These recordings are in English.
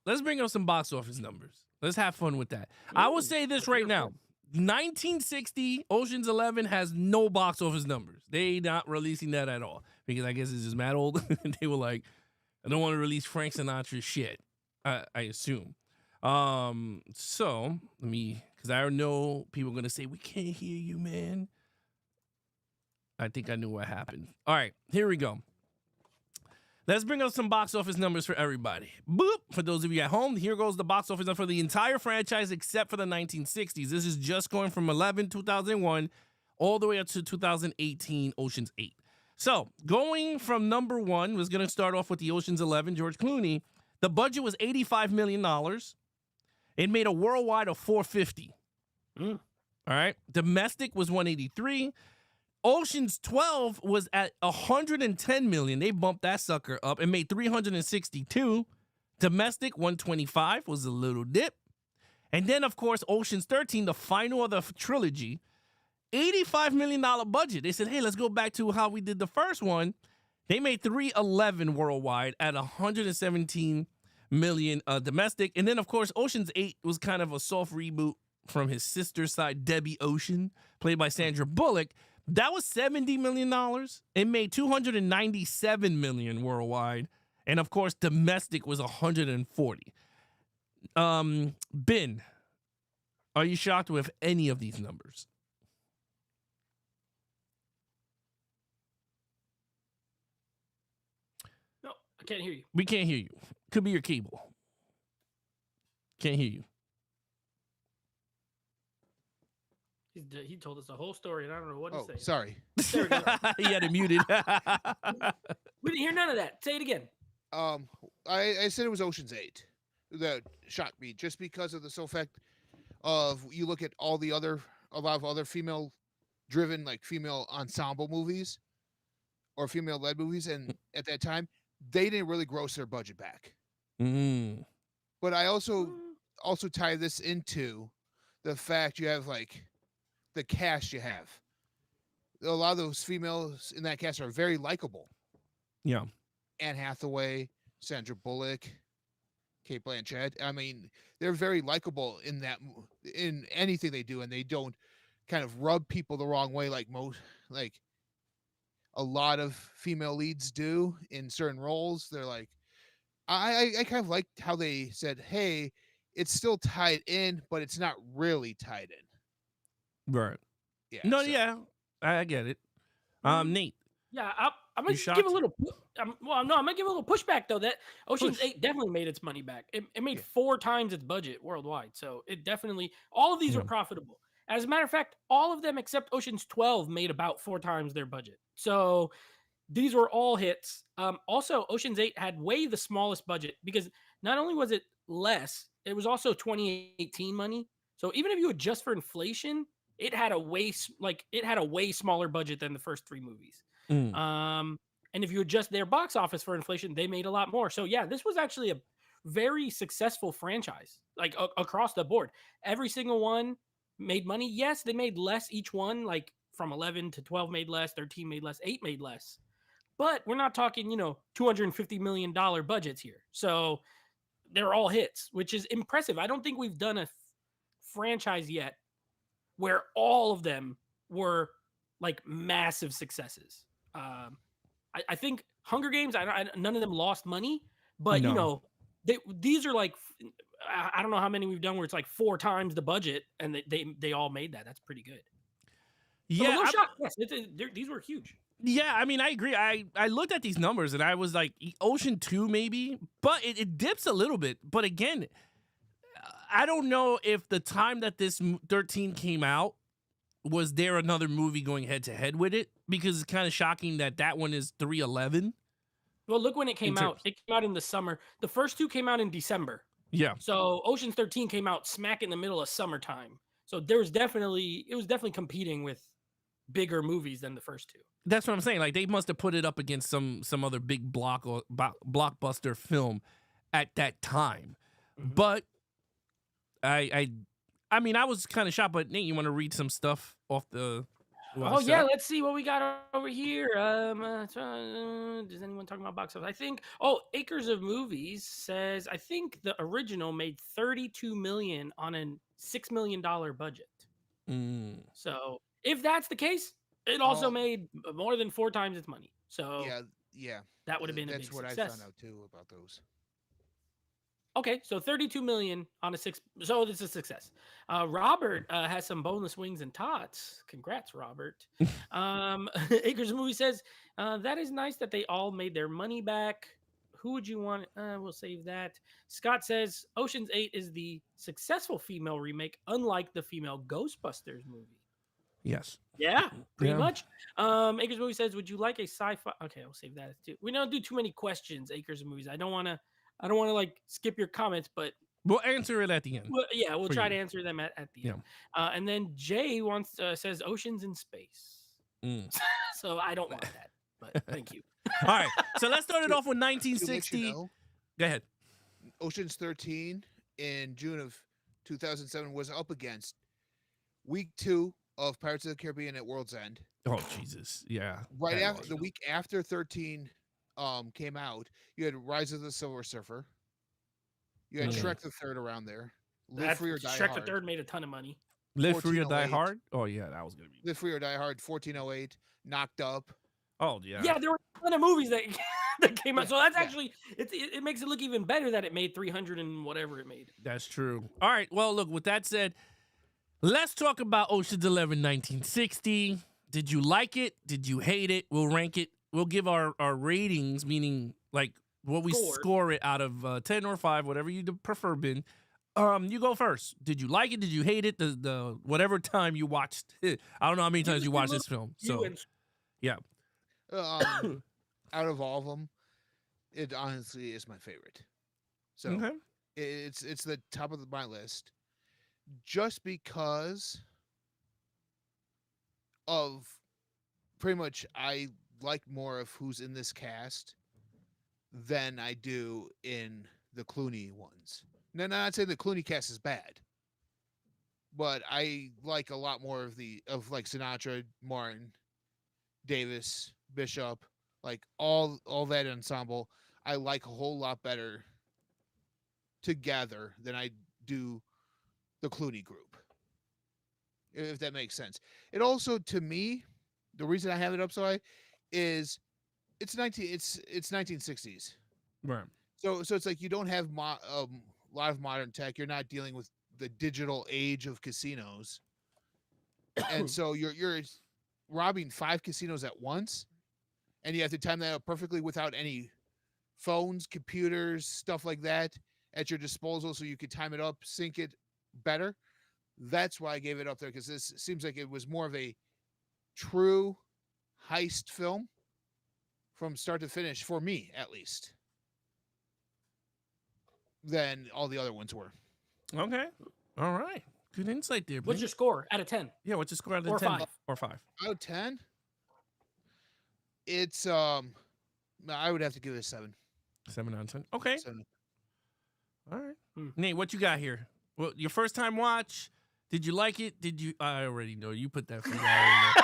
let's bring up some box office numbers. Let's have fun with that. I will say this right now. 1960 Ocean's 11 has no box office numbers. They not releasing that at all because I guess it's just mad old. They were like, I don't want to release Frank Sinatra shit. I assume. So let me, because I know people are gonna say we can't hear you, man. I think I knew what happened. All right, here we go. Let's bring up some box office numbers for everybody. Boop! For those of you at home, here goes the box office number for the entire franchise except for the 1960s. This is just going from 2001, all the way up to 2018, Ocean's 8. So, going from number one, was going to start off with the Ocean's 11, George Clooney. The budget was $85 million. It made a worldwide of $450. All right. Domestic was $183. Ocean's 12 was at $110 million. They bumped that sucker up and made $362. Domestic, $125 was a little dip. And then, of course, Ocean's 13, the final of the trilogy, $85 million budget. They said, hey, let's go back to how we did the first one. They made $311 worldwide at $117 million domestic. And then, of course, Ocean's 8 was kind of a soft reboot from his sister side, Debbie Ocean, played by Sandra Bullock. That was $70 million. It made $297 million worldwide. And of course, domestic was $140. Ben, are you shocked with any of these numbers? No, I can't hear you. We can't hear you. Could be your cable. Can't hear you. He told us the whole story, and I don't know what to say. Sorry. There we go. He had it muted. We didn't hear none of that. Say it again. I said it was Ocean's 8 that shocked me, just because of the sole fact of you look at a lot of other female-driven, like female ensemble movies or female-led movies, and at that time they didn't really gross their budget back. But I also tie this into the fact you have like the cast you have. A lot of those females in that cast are very likable. Yeah. Anne Hathaway, Sandra Bullock, Kate Blanchett. I mean, they're very likable in anything they do, and they don't kind of rub people the wrong way like a lot of female leads do in certain roles. They're like, I kind of liked how they said, hey, it's still tied in, but it's not really tied in. Right. Yeah. No, yeah. I get it. Nate. Yeah, I'm gonna give a little. I'm gonna give a little pushback though. That Ocean's 8 definitely made its money back. It made 4 times its budget worldwide, so it definitely. All of these are profitable. As a matter of fact, all of them except Ocean's 12 made about 4 times their budget. So these were all hits. Also, Ocean's 8 had way the smallest budget because not only was it less, it was also 2018 money. So even if you adjust for inflation, it had a way smaller budget than the first 3 movies. And if you adjust their box office for inflation, they made a lot more. So yeah, this was actually a very successful franchise, like across the board. Every single one made money. Yes, they made less each one, like from 11 to 12 made less, 13 made less, 8 made less. But we're not talking, $250 million budgets here. So they're all hits, which is impressive. I don't think we've done a franchise yet where all of them were like massive successes. I think Hunger Games, none of them lost money, but these are like, I don't know how many we've done where it's like 4 times the budget and they all made that. That's pretty good. Yeah. So yes, these were huge. Yeah, I mean, I agree. I looked at these numbers and I was like, Ocean 2 maybe, but it dips a little bit. But again, I don't know if the time that this 13 came out, was there another movie going head to head with it? Because it's kind of shocking that one is 311. Well, look when it came out. It came out in the summer. The first 2 came out in December. Yeah. So Ocean's 13 came out smack in the middle of summertime. So it was definitely competing with bigger movies than the first 2. That's what I'm saying. Like they must have put it up against some other big blockbuster film at that time. Mm-hmm. But I mean, I was kind of shocked. But Nate, you want to read some stuff off the Oh yeah, let's see what we got over here. Does anyone talking about box office? I think. Oh, Acres of Movies says I think the original made 32 million on a $6 million budget. So if that's the case, it also made more than 4 times its money. So yeah, that would have been a big success. That's what I found out too about those. Okay, so 32 million on a 6. So it's a success. Robert has some boneless wings and tots. Congrats, Robert. Acres of Movie says that is nice that they all made their money back. Who would you want? We'll save that. Scott says Ocean's 8 is the successful female remake, unlike the female Ghostbusters movie. Yes. Yeah, pretty much. Acres of Movie says, would you like a sci-fi? Okay, I'll save that too. We don't do too many questions, Acres of Movies. I don't want to like skip your comments, but we'll answer it at the end. We'll try to answer them at the end. And then Jay says Oceans in Space. So I don't want that, but thank you. All right, so let's start it off with 1960. Go ahead. Ocean's 13 in June of 2007 was up against week 2 of Pirates of the Caribbean at World's End. Oh Jesus, yeah. Right after the week after 13 came out, you had Rise of the Silver Surfer. You had Shrek the Third around there. Live Free or Die Shrek Hard. the Third made a ton of money. Live Free or Die Hard. Oh yeah, that was gonna be. Live Free or Die Hard. 1408. Knocked Up. Oh yeah. Yeah, there were a ton of movies that came out. So that's actually it makes it look even better that it made 300 and whatever it made. That's true. All right. Well, look. With that said, let's talk about Ocean's 11 1960. Did you like it? Did you hate it? We'll rank it. We'll give our ratings, meaning like what we score it out of 10 or 5, whatever you prefer, Ben. You go first. Did you like it? Did you hate it? The whatever time you watched it. I don't know how many times you watched this film. So, yeah. Out of all of them, it honestly is my favorite. So it's the top of my list, just because of pretty much I like more of who's in this cast than I do in the Clooney ones. No, not saying the Clooney cast is bad, but I like a lot more of like Sinatra, Martin, Davis, Bishop, like all that ensemble. I like a whole lot better together than I do the Clooney group, if that makes sense. It also, to me, the reason I have it up so high is it's 1960s, right? So it's like you don't have a lot of modern tech. You're not dealing with the digital age of casinos, and so you're robbing 5 casinos at once, and you have to time that out perfectly without any phones, computers, stuff like that at your disposal, so you could time it up, sync it better. That's why I gave it up there, because this seems like it was more of a true heist film from start to finish, for me at least, than all the other ones were. Okay. All right. Good insight there. What's your score out of 10? Yeah, what's your score out of 10? 5. Or 5. Out of 10? It's I would have to give it a 7. 7 out of 10. Okay. 7. All right. Nate, what you got here? Well, your first time watch, did you like it? I already know. You put that for that.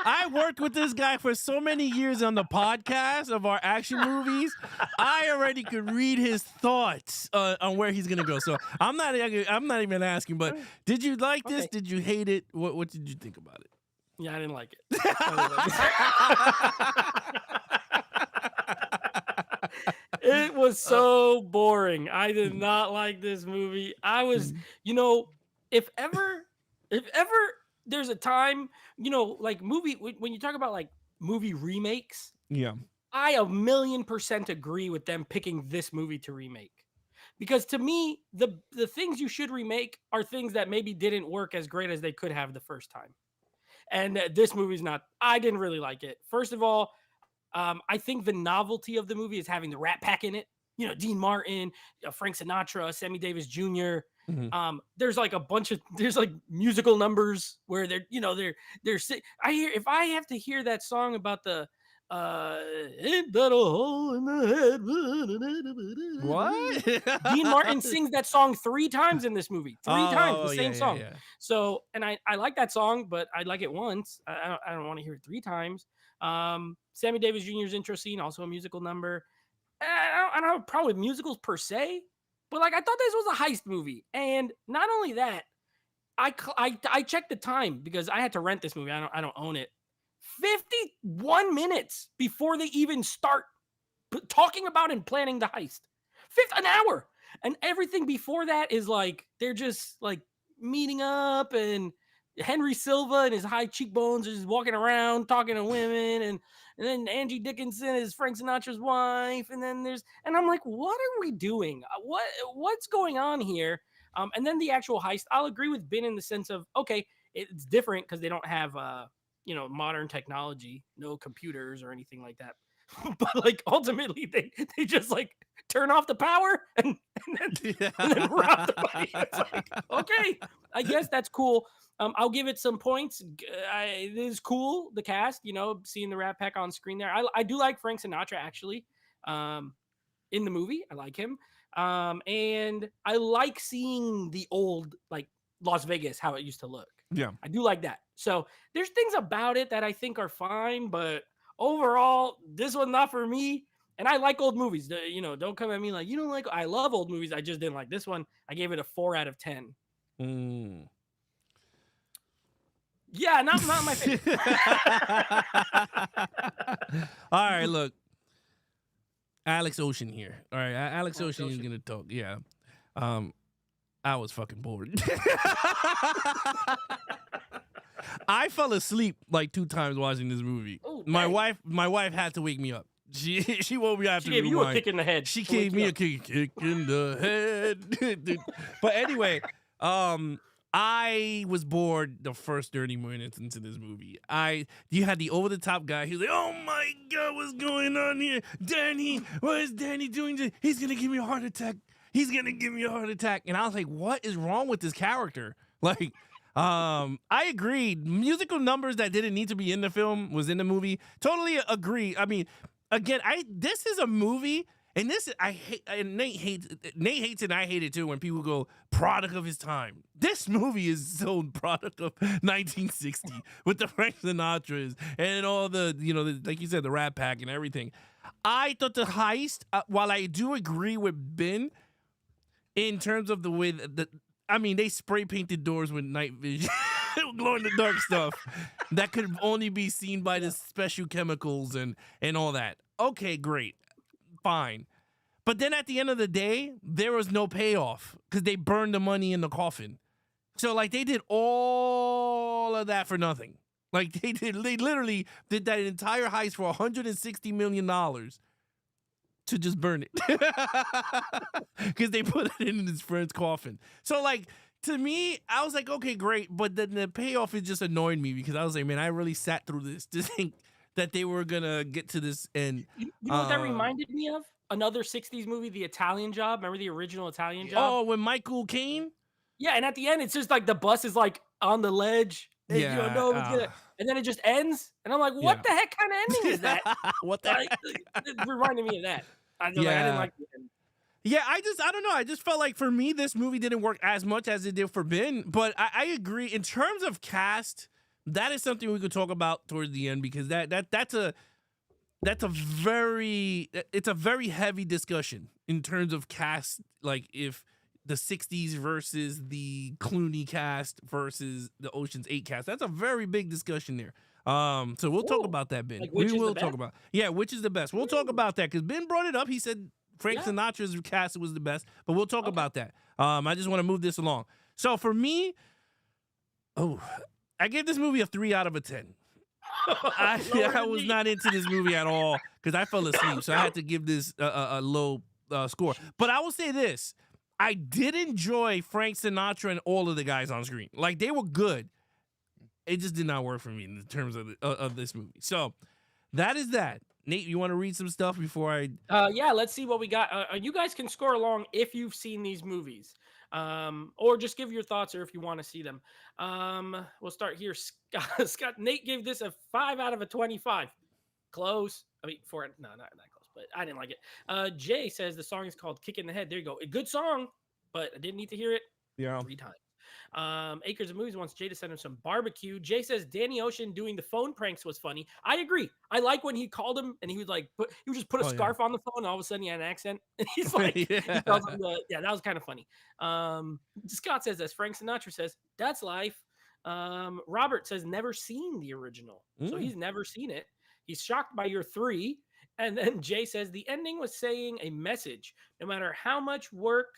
I worked with this guy for so many years on the podcast of our action movies. I already could read his thoughts on where he's gonna go. So I'm not even asking. But did you like this? Did you hate it? What did you think about it? Yeah, I didn't like it. It was so boring. I did not like this movie. I was, if ever there's a time, like movie, when you talk about like movie remakes, I 1,000,000% agree with them picking this movie to remake. Because to me, the things you should remake are things that maybe didn't work as great as they could have the first time. And this movie's not. I didn't really like it. First of all, I think the novelty of the movie is having the Rat Pack in it. Dean Martin, Frank Sinatra, Sammy Davis Jr. There's like there's like musical numbers where they're if I have to hear that song about the Ain't that a hole in the head? What? Dean Martin sings that song 3 times in this movie. 3 times, the same song. Yeah. So, and I like that song, but I like it once. I don't want to hear it 3 times. Sammy Davis Jr.'s intro scene, also a musical number. I don't have a problem with musicals per se, but like I thought this was a heist movie, and not only that, I checked the time because I had to rent this movie. I don't own it. 51 minutes before they even start talking about and planning the heist. An hour. And everything before that is like they're just like meeting up, and Henry Silva and his high cheekbones is walking around talking to women, and then Angie Dickinson is Frank Sinatra's wife, and I'm like, what are we doing? What's going on here? And then the actual heist, I'll agree with Ben in the sense of, okay, it's different because they don't have modern technology, no computers or anything like that. But like ultimately they just like turn off the power and then rob the body. It's like, okay, I guess that's cool. I'll give it some points. It is cool, the cast, seeing the Rat Pack on screen there. I do like Frank Sinatra actually. In the movie, I like him. And I like seeing the old like Las Vegas, how it used to look. Yeah. I do like that. So there's things about it that I think are fine, but overall, this was not for me. And I like old movies. Don't come at me like, you don't like, I love old movies. I just didn't like this one. I gave it a 4 out of 10. Yeah, not my favorite. All right, look. Alex Ocean here. All right, Alex Ocean is going to talk. Yeah. I was fucking bored. I fell asleep like 2 times watching this movie. Ooh, my wife had to wake me up. She woke me up. She gave you a kick in the head. She gave me a kick in the head. But anyway, I was bored the first 30 minutes into this movie. You had the over-the-top guy. He was like, oh my God, what's going on here? Danny, what is Danny doing? He's going to give me a heart attack. He's going to give me a heart attack. And I was like, what is wrong with this character? Like, I agreed. Musical numbers that didn't need to be in the film was in the movie. Totally agree. I mean, again, this is a movie, and Nate hates it, and I hate it too when people go product of his time. This movie is so product of 1960 with the Frank Sinatras and all the, like you said, the Rat Pack and everything. I thought the heist, while I do agree with Ben in terms of the way they spray painted doors with night vision, glow in the dark stuff that could only be seen by the special chemicals and all that. Okay, great. Fine. But then at the end of the day, there was no payoff because they burned the money in the coffin. So like they did all of that for nothing. Like they literally did that entire heist for $160 million to just burn it because they put it in his friend's coffin. So like, to me, I was like, okay, great. But then the payoff, it just annoyed me because I was like, man, I really sat through this to think that they were going to get to this. And you know what that reminded me of? Another 60s movie, The Italian Job. Remember the original Italian Job? Oh, with Michael Caine? Yeah, and at the end, it's just like the bus is like on the ledge. And and then it just ends. And I'm like, what the heck kind of ending is that? What the heck? It reminded me of that. I didn't like the end. Yeah, I don't know. I just felt like for me, this movie didn't work as much as it did for Ben. But I agree. In terms of cast, that is something we could talk about towards the end because that's a very heavy discussion in terms of cast. Like if the 60s versus the Clooney cast versus the Ocean's 8 cast. That's a very big discussion there. So we'll talk about that, Ben. Like we will talk about which is the best. We'll talk about that because Ben brought it up. He said Frank Sinatra's cast was the best, but we'll talk about that. I just want to move this along. So for me, I gave this movie a 3 out of 10. I was not into this movie at all because I fell asleep, so I had to give this a low score. But I will say this. I did enjoy Frank Sinatra and all of the guys on screen. Like, they were good. It just did not work for me in terms of this movie. So that is that. Nate, you want to read some stuff before I... Yeah, let's see what we got. You guys can score along if you've seen these movies. Or just give your thoughts or if you want to see them. We'll start here. Scott, Nate gave this a 5 out of 25. Close. I mean, no, not that close, but I didn't like it. Jay says the song is called "Kick in the Head." There you go. A good song, but I didn't need to hear it 3 times. Acres of Movies wants Jay to send him some barbecue. Jay says Danny Ocean doing the phone pranks was funny. I agree. I like when he called him and he would like he would just put a scarf on the phone and all of a sudden he had an accent and he's like, he tells him that was kind of funny. Scott says, as Frank Sinatra says, that's life. Robert says never seen the original, so he's never seen it. He's shocked by your 3. And then Jay says the ending was saying a message. No matter how much work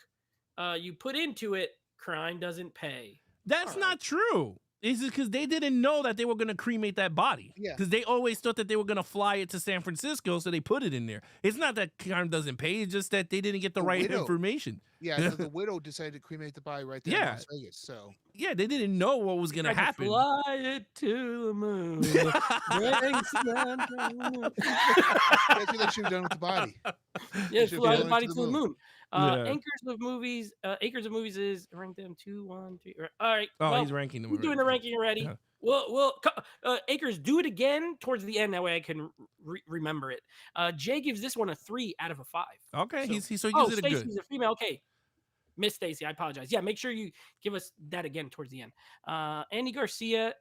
you put into it, crime doesn't pay. That's not true. Is it because they didn't know that they were going to cremate that body? Yeah. Because they always thought that they were going to fly it to San Francisco, so they put it in there. It's not that crime doesn't pay. It's just that they didn't get the right information. Yeah, the widow decided to cremate the body right there in Las Vegas. So yeah, they didn't know what was going to happen. Fly it to the moon. That's what they should have done with the body. Yeah, fly the body to the moon. Acres of Movies is rank them 2, 1, 2. All right. Oh, he's ranking them. We're doing the ranking already. Yeah. Well, Acres, do it again towards the end. That way I can remember it. Jay gives this one a 3 out of a 5. Okay, so he gives it a good. Stacey's a female. Okay, Miss Stacy, I apologize. Yeah, make sure you give us that again towards the end. Andy Garcia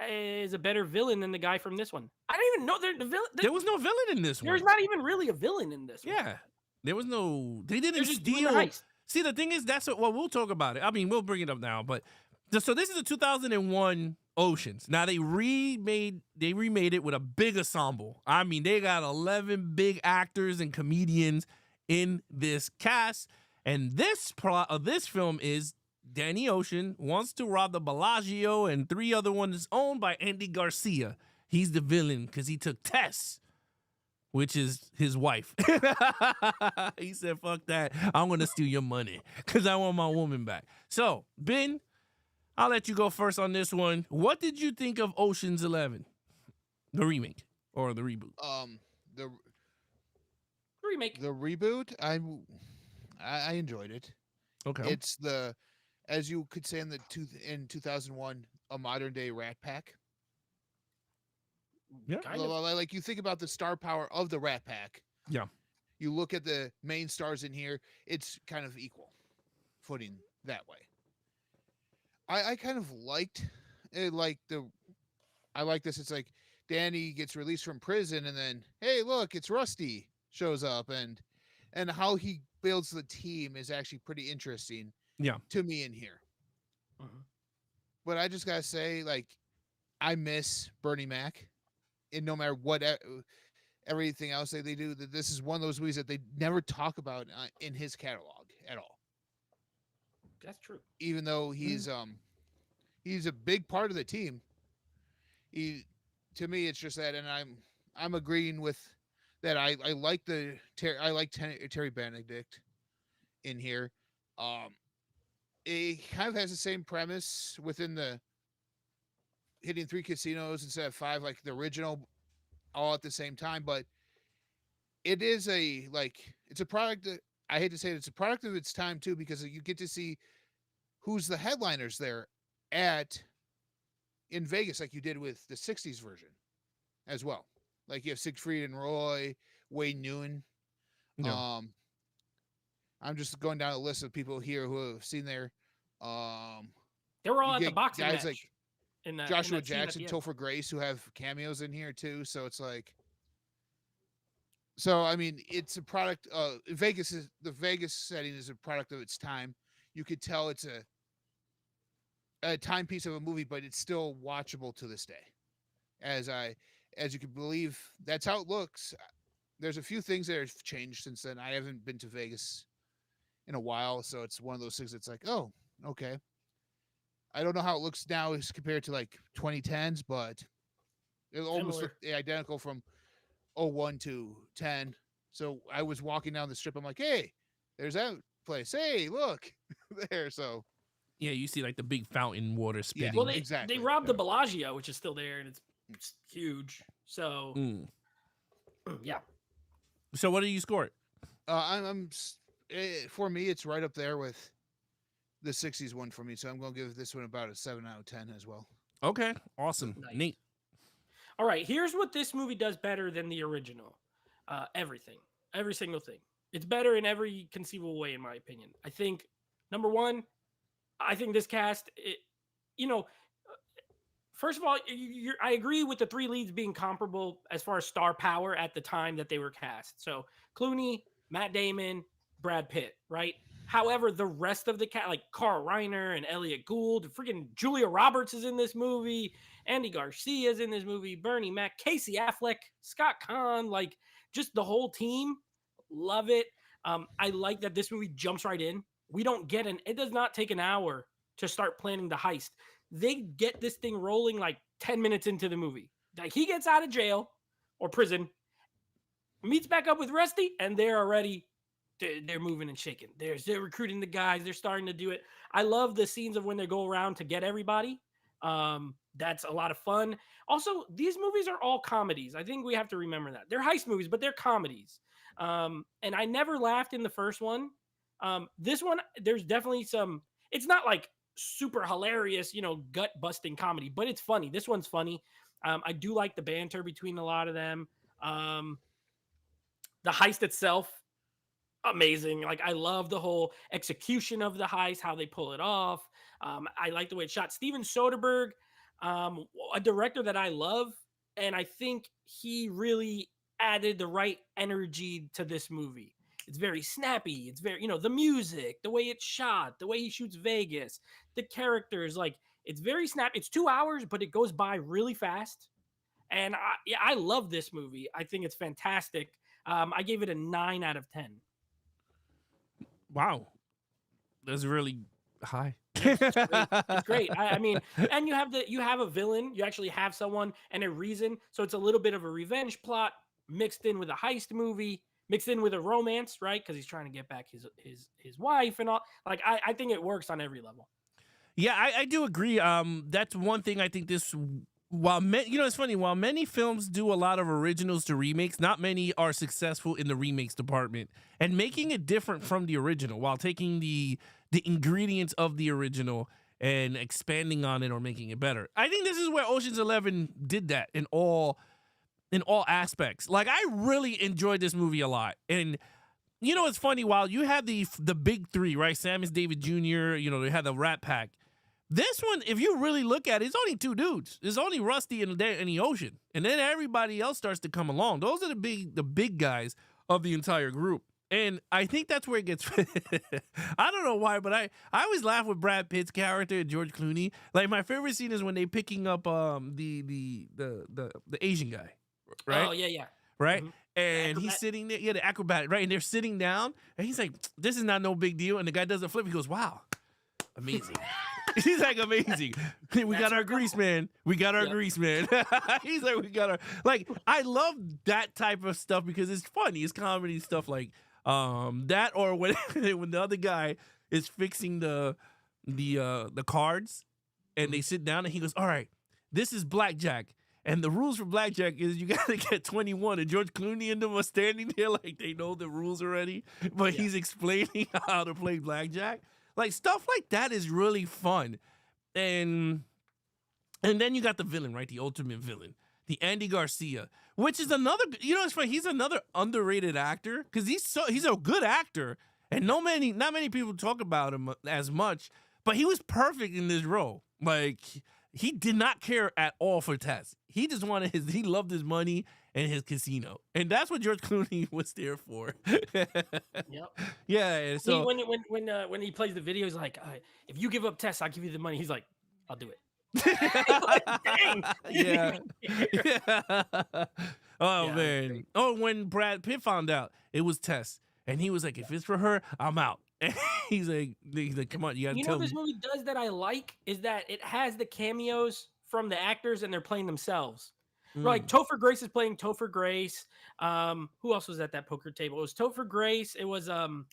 is a better villain than the guy from this one. I don't even know the villain. There was no villain in this one. There's not even really a villain in this one. Yeah. There was no. They didn't just steal. The heist. See, the thing is, that's what. Well, we'll talk about it. I mean, we'll bring it up now. But so this is a 2001 Oceans. Now they remade it with a big ensemble. I mean, they got 11 big actors and comedians in this cast. And this plot of this film is Danny Ocean wants to rob the Bellagio, and 3 other ones owned by Andy Garcia. He's the villain because he took Tess, which is his wife. He said, fuck that. I'm going to steal your money because I want my woman back. So, Ben, I'll let you go first on this one. What did you think of Ocean's 11? The remake or the reboot? The remake. The reboot, I enjoyed it. Okay. It's as you could say in 2001, a modern day Rat Pack. Yeah. Like you think about the star power of the Rat Pack. Yeah. You look at the main stars in here, it's kind of equal footing that way. I kind of liked it, I like this. It's like Danny gets released from prison and then, hey, look, it's Rusty shows up and how he builds the team is actually pretty interesting. Yeah. To me in here. Uh-huh. But I just gotta say, like, I miss Bernie Mac. And no matter what everything else they do, that this is one of those movies that they never talk about in his catalog at all. That's true. Even though he's a big part of the team. To me, it's just that, and I'm agreeing with that. I like Terry Benedict in here. It kind of has the same premise within the hitting 3 casinos instead of 5, like the original, all at the same time. But it is it's a product that I hate to say it, it's a product of its time too, because you get to see who's the headliners there in Vegas, like you did with the 60s version as well. Like you have Siegfried and Roy, Wayne Newton. Yeah. I'm just going down a list of people here who have seen their they were all at the boxing guys match. Like Joshua Jackson, Topher Grace, who have cameos in here too. So it's like, I mean, it's a product. The Vegas setting is a product of its time. You could tell it's a timepiece of a movie, but it's still watchable to this day. As you can believe, that's how it looks. There's a few things that have changed since then. I haven't been to Vegas in a while, so it's one of those things that's like, oh, okay. I don't know how it looks now as compared to like 2010s, but it almost looked identical from 01 to 10. So I was walking down the strip. I'm like, hey, there's that place. Hey, look there. So yeah, you see like the big fountain water spitting. Yeah. Well, they robbed the Bellagio, which is still there, and it's huge. So yeah. So what do you score it? For me, it's right up there with the 60s one for me. So I'm going to give this one about a 7 out of 10 as well. Okay. Awesome. Nice. Neat. All right, here's what this movie does better than the original. Everything, every single thing. It's better in every conceivable way, in my opinion. I think number one, I think this cast, you know, first of all, I agree with the three leads being comparable as far as star power at the time that they were cast. So Clooney, Matt Damon, Brad Pitt, right? However, the rest of the cast, like Carl Reiner and Elliot Gould, freaking Julia Roberts is in this movie, Andy Garcia is in this movie, Bernie Mac, Casey Affleck, Scott Kahn, like just the whole team. Love it. I like that this movie jumps right in. It does not take an hour to start planning the heist. They get this thing rolling like 10 minutes into the movie. Like he gets out of jail or prison, meets back up with Rusty, and they're already they're moving and shaking. They're recruiting the guys. They're starting to do it. I love the scenes of when they go around to get everybody. That's a lot of fun. Also, these movies are all comedies. I think we have to remember that. They're heist movies, but they're comedies. And I never laughed in the first one. This one, there's definitely some, it's not like super hilarious, gut busting comedy, but it's funny. This one's funny. I do like the banter between a lot of them. The heist itself, amazing. Like I love the whole execution of the heist, how they pull it off. I like the way it's shot. Steven Soderbergh, a director that I love, and I think he really added the right energy to this movie. It's very snappy. It's very, the music, the way it's shot, the way he shoots Vegas, the characters, like it's very snappy. It's 2 hours, but it goes by really fast. And I love this movie. I think it's fantastic. I gave it a 9 out of 10. Wow, that's really high. It's great. I mean, and you have a villain. You actually have someone and a reason. So it's a little bit of a revenge plot mixed in with a heist movie, mixed in with a romance, right? Because he's trying to get back his wife and all. Like I think it works on every level. Yeah, I do agree. That's one thing I think this. It's funny. While many films do a lot of originals to remakes, not many are successful in the remakes department and making it different from the original while taking the ingredients of the original and expanding on it or making it better. I think this is where Ocean's 11 did that in all aspects. Like I really enjoyed this movie a lot. And it's funny, while you had the big three, right? Sam is David Jr., they had the Rat Pack. This one, if you really look at it, it's only two dudes. It's only Rusty and the Ocean. And then everybody else starts to come along. Those are the big guys of the entire group. And I think that's where it gets. I don't know why, but I always laugh with Brad Pitt's character and George Clooney. Like my favorite scene is when they picking up the Asian guy, right? Oh yeah. Right, and he's sitting there. Yeah, the acrobat, right? And they're sitting down, and he's like, "This is not no big deal." And the guy does a flip. He goes, "Wow, amazing." He's like, amazing. We got our grease, man. We got our grease, man. He's like, we got our, like, I love that type of stuff because it's funny. It's comedy stuff like that, or when the other guy is fixing the cards and they sit down and he goes, all right, this is blackjack. And the rules for blackjack is you got to get 21. And George Clooney and them are standing there like they know the rules already, but he's explaining how to play blackjack. Like, stuff like that is really fun. And then you got the villain, right? The ultimate villain, the Andy Garcia, which is another, it's funny. He's another underrated actor because he's a good actor. And not many people talk about him as much, but he was perfect in this role. Like, he did not care at all for Tess. He just he loved his money and his casino. And that's what George Clooney was there for. Yep. Yeah. So when he plays the video, he's like, if you give up Tess, I'll give you the money. He's like, I'll do it. Dang. Yeah. Oh, yeah, man. Oh, when Brad Pitt found out it was Tess, and he was like, if it's for her, I'm out. And he's like, come on, you gotta tell me. What this movie does that I like is that it has the cameos from the actors and they're playing themselves. Like Topher Grace is playing Topher Grace. Who else was at that poker table? It was Topher Grace. It was the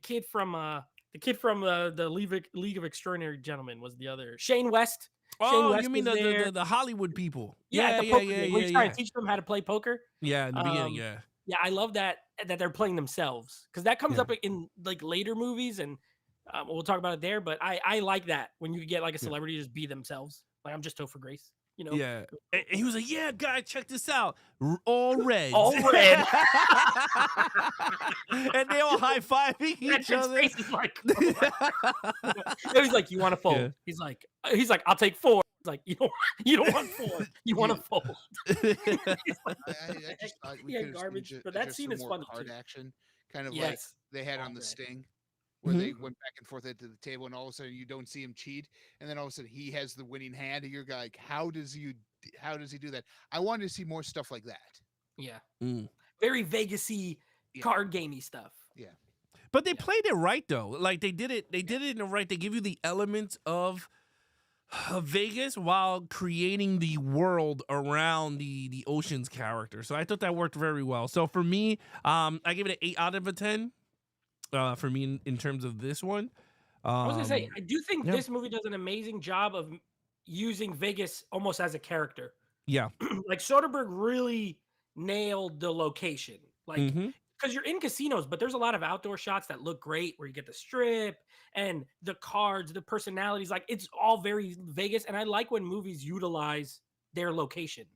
kid from the League of Extraordinary Gentlemen was the other. Shane West. Oh, Shane West you mean the Hollywood people? Yeah. He's trying to teach them how to play poker. Yeah, in the beginning. Yeah. Yeah, I love that they're playing themselves because that comes up in like later movies and we'll talk about it there. But I like that when you get like a celebrity just be themselves. Like I'm just Topher Grace. Yeah. And he was like, yeah, guy, check this out. All red. All red. And they all high-fiving each other. Face is like, he's like, you want to fold? Yeah. He's like, I'll take 4. He's like, you don't want 4. You want to fold. I just thought we could garbage. But that scene is funny card too. Action, kind of like they had on the Sting, where they went back and forth into the table, and all of a sudden you don't see him cheat, and then all of a sudden he has the winning hand, and you're like, how does he do that? I wanted to see more stuff like that. Yeah, very Vegas-y, card gamey stuff. Yeah, but they played it right though. Like they did it in the right. They give you the elements of Vegas while creating the world around the Ocean's character. So I thought that worked very well. So for me, I give it an 8 out of 10. For me, in terms of this one, I was gonna say, I do think this movie does an amazing job of using Vegas almost as a character. Yeah, like Soderbergh really nailed the location, like because you're in casinos, but there's a lot of outdoor shots that look great, where you get the strip and the cards, the personalities. Like it's all very Vegas, and I like when movies utilize their location.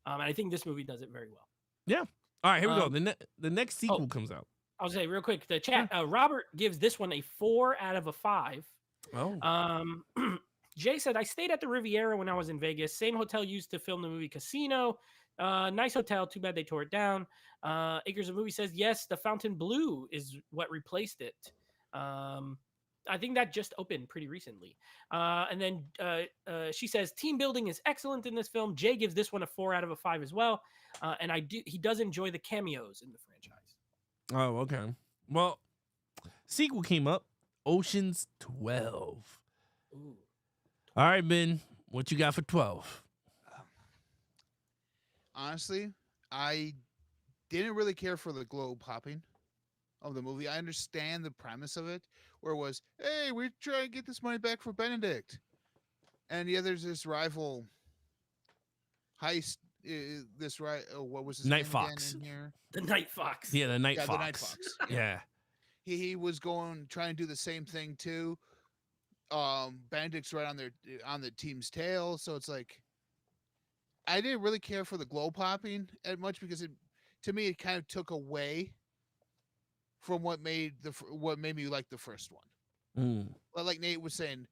And I think this movie does it very well. Yeah. All right, here we go. The next sequel comes out. I'll say real quick, the chat, Robert gives this one a 4 out of 5. Oh. Jay said, I stayed at the Riviera when I was in Vegas. Same hotel used to film the movie Casino. Nice hotel. Too bad they tore it down. Acres of Movie says, yes, the Fountain Blue is what replaced it. I think that just opened pretty recently. And then she says, team building is excellent in this film. Jay gives this one a 4 out of 5 as well. And he does enjoy the cameos in the franchise. Oh, okay. Well, sequel came up, Ocean's 12. Ooh. All right, Ben, what you got for 12? Honestly, I didn't really care for the globe hopping of the movie. I understand the premise of it, where it was, hey, we're trying to get this money back for Benedict. And yeah, there's this rival heist. What was his Night name Fox again in here? The Night Fox. Yeah, the Night Fox. The Night Fox. Yeah. He was trying to do the same thing too. Benedict's right on the team's tail, so it's like I didn't really care for the globe hopping as much, because to me it kind of took away from what made me like the first one. But like Nate was saying,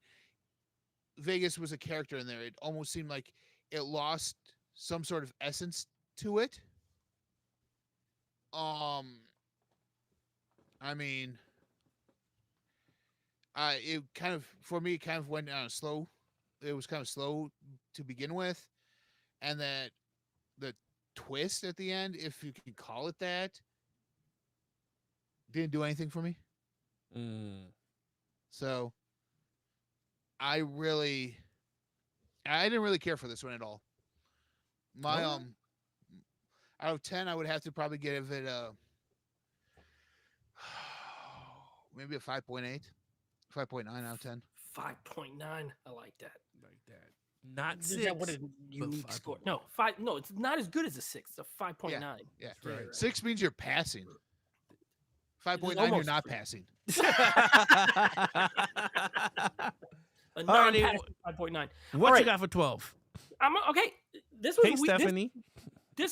Vegas was a character in there. It almost seemed like it lost some sort of essence to it. I mean, it kind of went slow. It was kind of slow to begin with, and that the twist at the end, if you can call it that, didn't do anything for me. So I didn't really care for this one at all. My out of 10, I would have to probably give it maybe a 5.8, 5.9 out of 10. 5.9. I like that. Not 6. Is that what a unique score? No, 5. No, it's not as good as a 6. It's a 5.9. Yeah, right. 6 means you're passing. 5.9, you're not passing. A non-passing 5.9. What you got for 12? Okay. This was Stephanie. Hey,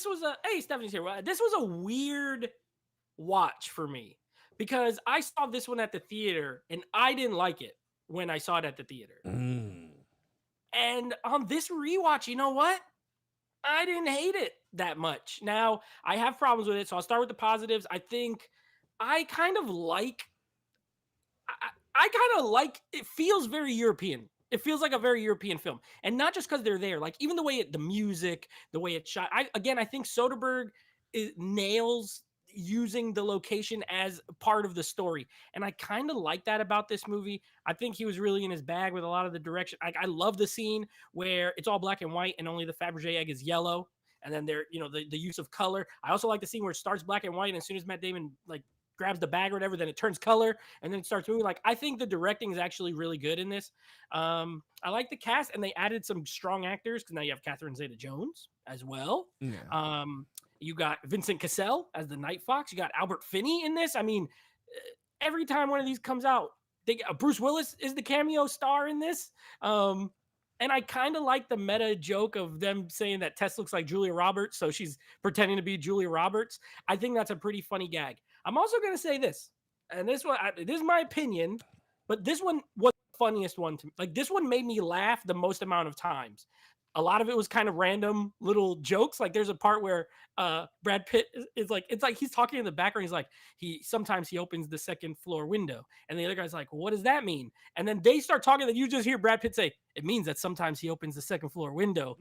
Stephanie's here. This was a weird watch for me, because I saw this one at the theater and I didn't like it when I saw it at the theater. And on this rewatch, you know what? I didn't hate it that much. Now, I have problems with it, so I'll start with the positives. I think I kind of like it feels very European. It feels like a very European film, and not just because they're there. Like even the way the music, the way it's shot. I think Soderbergh nails using the location as part of the story, and I kind of like that about this movie. I think he was really in his bag with a lot of the direction. I love the scene where it's all black and white, and only the Fabergé egg is yellow, and then there, the use of color. I also like the scene where it starts black and white, and as soon as Matt Damon grabs the bag or whatever, then it turns color and then it starts moving. I think the directing is actually really good in this. I like the cast, and they added some strong actors, because now you have Catherine Zeta-Jones as well. Yeah. You got Vincent Cassel as the Night Fox. You got Albert Finney in this. I mean, every time one of these comes out, Bruce Willis is the cameo star in this. And I kind of like the meta joke of them saying that Tess looks like Julia Roberts, so she's pretending to be Julia Roberts. I think that's a pretty funny gag. I'm also going to say this, and this is my opinion, but this one was the funniest one to me. Like, this one made me laugh the most amount of times. A lot of it was kind of random little jokes. Like, there's a part where Brad Pitt is like, it's like he's talking in the background. He's like, sometimes he opens the second floor window, and the other guy's like, what does that mean? And then they start talking, and you just hear Brad Pitt say, it means that sometimes he opens the second floor window.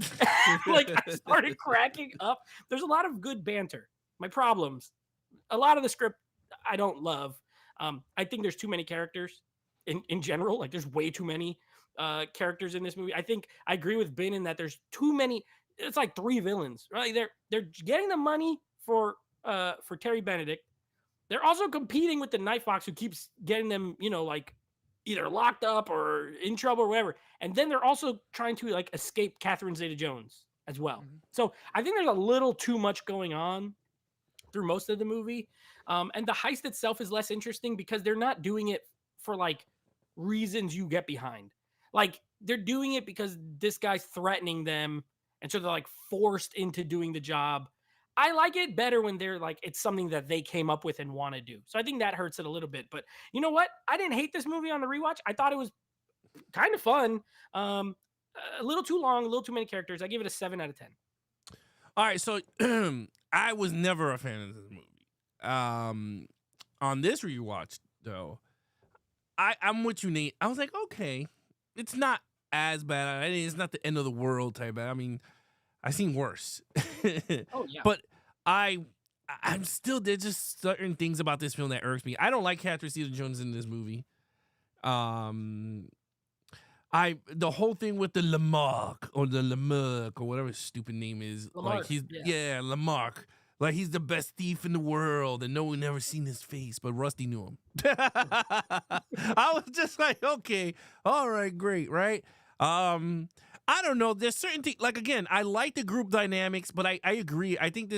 Like, I started cracking up. There's a lot of good banter. My problems, a lot of the script I don't love. I think there's too many characters in general. Like, there's way too many characters in this movie. I think I agree with Ben in that there's too many. It's like 3 villains, right? They're getting the money for Terry Benedict. They're also competing with the Night Fox, who keeps getting them, like either locked up or in trouble or whatever. And then they're also trying to like escape Catherine Zeta-Jones as well. Mm-hmm. So I think there's a little too much going on through most of the movie. And the heist itself is less interesting because they're not doing it for like reasons you get behind. Like, they're doing it because this guy's threatening them, and so they're like forced into doing the job. I like it better when they're like, it's something that they came up with and want to do. So I think that hurts it a little bit. But you know what? I didn't hate this movie on the rewatch. I thought it was kind of fun. A little too long, a little too many characters. I give it a 7 out of 10. All right, so I was never a fan of this movie. On this rewatch, though, I'm with you, Nate. I was like, okay, it's not as bad. It's not the end of the world type bad. I mean, I've seen worse. Oh, yeah. But I'm still, there's just certain things about this film that irks me. I don't like Catherine Zeta-Jones in this movie. The whole thing with the Lamarck or whatever his stupid name is, Lamarck, like Lamarck. Like, he's the best thief in the world, and no one ever seen his face, but Rusty knew him. I was just like, okay, all right, great, right? I don't know. There's certain things, like, again, I like the group dynamics, but I agree. I think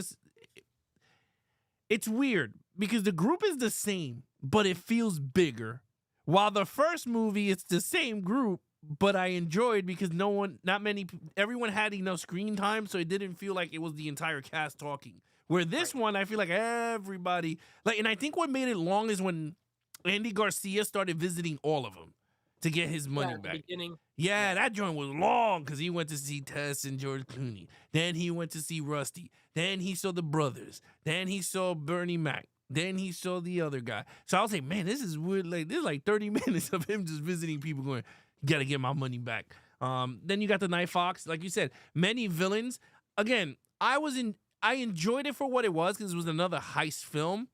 it's weird because the group is the same, but it feels bigger. While the first movie, it's the same group, but I enjoyed because everyone had enough screen time, so it didn't feel like it was the entire cast talking. Where this one, I feel like everybody, like, and I think what made it long is when Andy Garcia started visiting all of them to get his money back. Yeah, that joint was long because he went to see Tess and George Clooney. Then he went to see Rusty. Then he saw the brothers. Then he saw Bernie Mac. Then he saw the other guy. So I was like, man, this is weird. Like, this is like 30 minutes of him just visiting people going, gotta get my money back. Then you got the Night Fox. Like you said, many villains. Again, I enjoyed it for what it was because it was another heist film.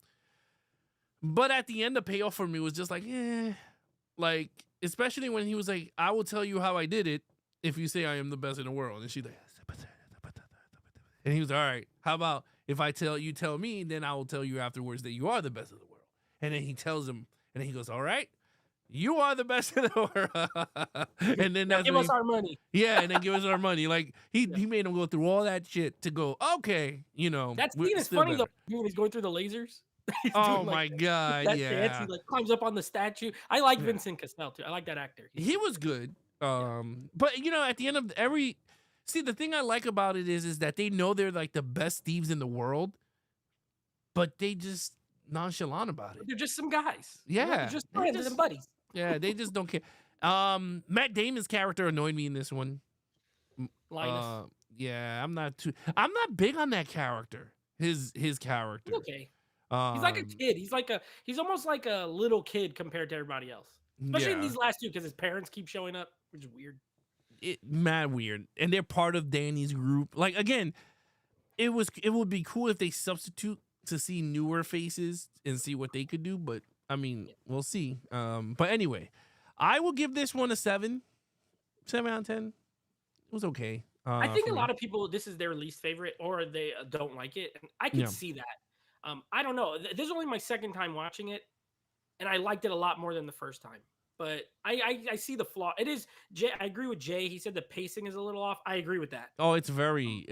But at the end, the payoff for me was just like, like, especially when he was like, I will tell you how I did it if you say I am the best in the world. And she's like, and he was, all right, how about if you tell me, then I will tell you afterwards that you are the best in the world. And then he tells him, and then he goes, all right, you are the best in the world. And then that's give us our money. Yeah, and then give us our money. Like, he made him go through all that shit to go, okay, That scene is funny though, when he's going through the lasers. Oh my God, that yeah. Dance, he like climbs up on the statue. I like Vincent Cassel too. I like that actor. He was good. But at the end of the thing I like about it is that they know they're like the best thieves in the world, but they just nonchalant about it. They're just some guys. Yeah. They're just friends and buddies. Yeah, they just don't care. Matt Damon's character annoyed me in this one. Linus. Yeah, I'm not big on that character. His character. Okay. He's like a kid. He's almost like a little kid compared to everybody else. Especially in these last two, because his parents keep showing up, which is weird. Mad weird. And they're part of Danny's group. Like, again, it would be cool if they substitute to see newer faces and see what they could do, but I mean, we'll see. But anyway, I will give this one a 7 out of 10. It was okay. I think a lot of people, this is their least favorite, or they don't like it. And I can see that. I don't know. This is only my second time watching it, and I liked it a lot more than the first time. But I see the flaw. It is Jay. I agree with Jay. He said the pacing is a little off. I agree with that. Oh, it's very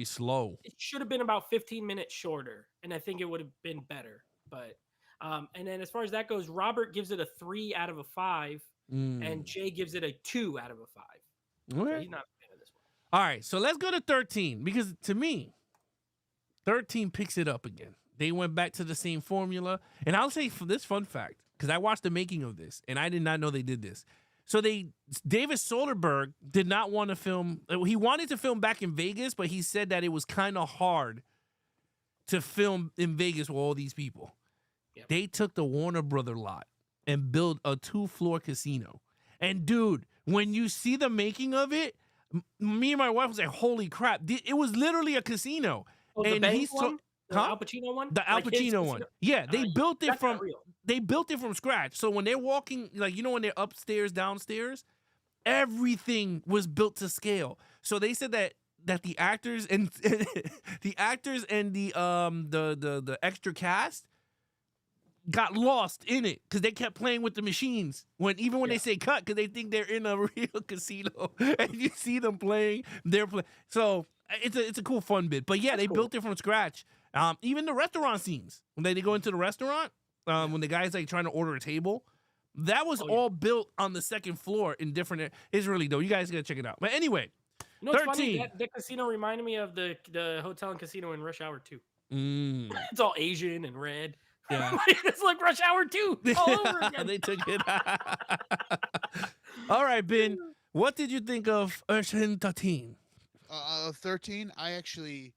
slow. It should have been about 15 minutes shorter, and I think it would have been better. But and then as far as that goes, Robert gives it a 3 out of a 5, and Jay gives it a 2 out of a 5. So he's not a fan of this one. All right, so let's go to 13 because to me, 13 picks it up again. They went back to the same formula. And I'll say for this fun fact, because I watched the making of this and I did not know they did this. So David Soderbergh did not want to film. He wanted to film back in Vegas, but he said that it was kind of hard to film in Vegas with all these people. Yep. They took the Warner Brother lot and built a 2-floor casino. And dude, when you see the making of it, me and my wife was like, holy crap. It was literally a casino. Oh, and he's one? The Al Pacino one? The Al Pacino one. Yeah, they built it from scratch. So when they're walking, like, you know, when they're upstairs, downstairs, everything was built to scale. So they said that the actors and the extra cast got lost in it because they kept playing with the machines when they say cut because they think they're in a real casino and you see them playing, they're playing. So it's a cool fun bit. But yeah, built it from scratch. Even the restaurant scenes when they go into the restaurant, when the guy's like trying to order a table, that was all built on the second floor in different. It's really dope. You guys gotta check it out. But anyway, you know, 13. Funny? That casino reminded me of the hotel and casino in Rush Hour 2. It's all Asian and red. Yeah. It's like Rush Hour 2 all over again. They took it. All right, Ben. What did you think of Ocean 13? 13, I actually,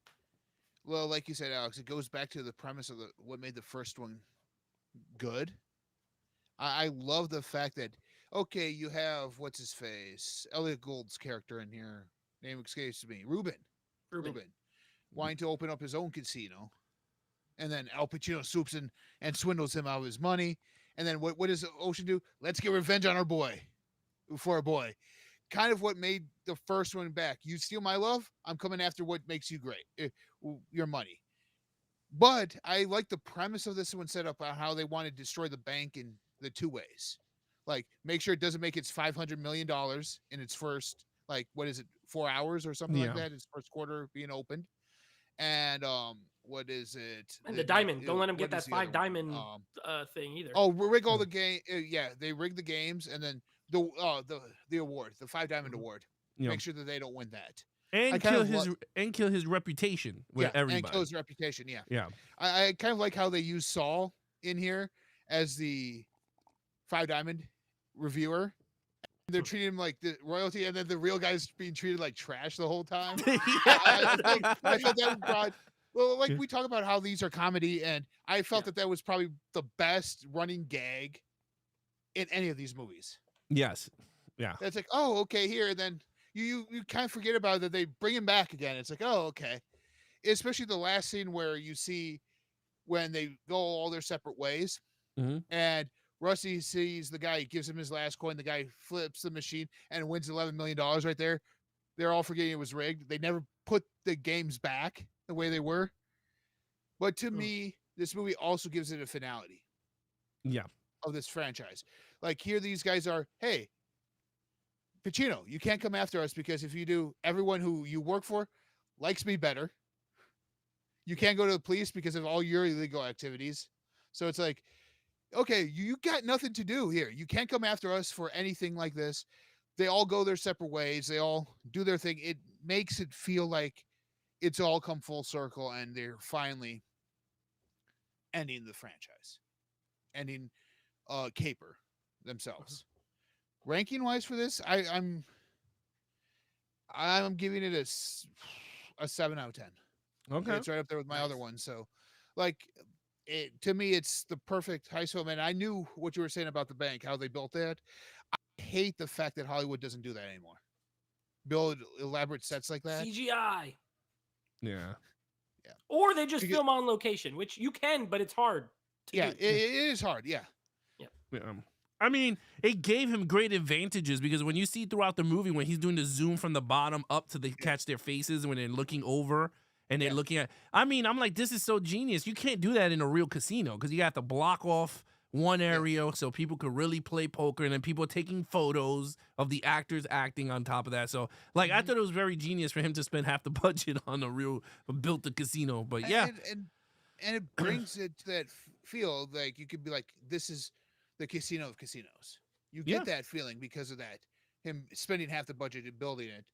well, like you said, Alex, it goes back to the premise of what made the first one good. I love the fact that, okay, you have, what's his face, Elliot Gould's character in here, name escapes me, Ruben, wanting to open up his own casino. And then Al Pacino swoops in and swindles him out of his money. And then what does Ocean do? Let's get revenge on our boy. Kind of what made the first one back. You steal my love, I'm coming after what makes you great. Your money. But I like the premise of this one set up on how they want to destroy the bank in the two ways. Like, make sure it doesn't make its $500 million in its first, 4 hours or something like that, its first quarter being opened. And what is it? And the diamond. Don't let them get that 5 diamond thing either. Oh, rig all the game. Yeah, they rig the games, and then the award, the 5 diamond award. Make sure that they don't win that. And kill his reputation with everybody. And kill his reputation. Yeah. I kind of like how they use Saul in here as the 5 diamond reviewer. They're treating him like the royalty, and then the real guy's being treated like trash the whole time. I felt that brought. Well, like we talk about how these are comedy, and I felt that was probably the best running gag in any of these movies. Yes. Yeah. It's like, oh, okay, here, and then you kind of forget about it, that they bring him back again. It's like, oh, okay. Especially the last scene where you see when they go all their separate ways, and Rusty sees the guy, gives him his last coin. The guy flips the machine and wins $11 million right there. They're all forgetting it was rigged. They never put the games back the way they were. But to me, this movie also gives it a finality. Yeah. Of this franchise. Like, here these guys are, hey, Pacino, you can't come after us, because if you do, everyone who you work for likes me better. You can't go to the police because of all your illegal activities. So it's like, okay, you got nothing to do here. You can't come after us for anything like this. They all go their separate ways. They all do their thing. It makes it feel like it's all come full circle, and they're finally ending the franchise, ending Caper themselves. Ranking wise for this, I'm giving it a 7 out of 10. Okay, it's right up there with my other one. So, to me, it's the perfect heist film. And I knew what you were saying about the bank, how they built that. I hate the fact that Hollywood doesn't do that anymore. Build elaborate sets like that. CGI. Yeah. Or they just film on location, which you can, but it's hard to do. It is hard. Yeah. I mean, it gave him great advantages, because when you see throughout the movie, when he's doing the zoom from the bottom up to catch their faces, when they're looking over and they're looking at, I'm like, this is so genius. You can't do that in a real casino, because you have to block off one area so people could really play poker, and then people taking photos of the actors acting on top of that. So, I thought it was very genius for him to spend half the budget on built the casino. But yeah. And it brings it to that feel, like you could be like, this is the casino of casinos. You get that feeling because of that. him spending half the budget in building it.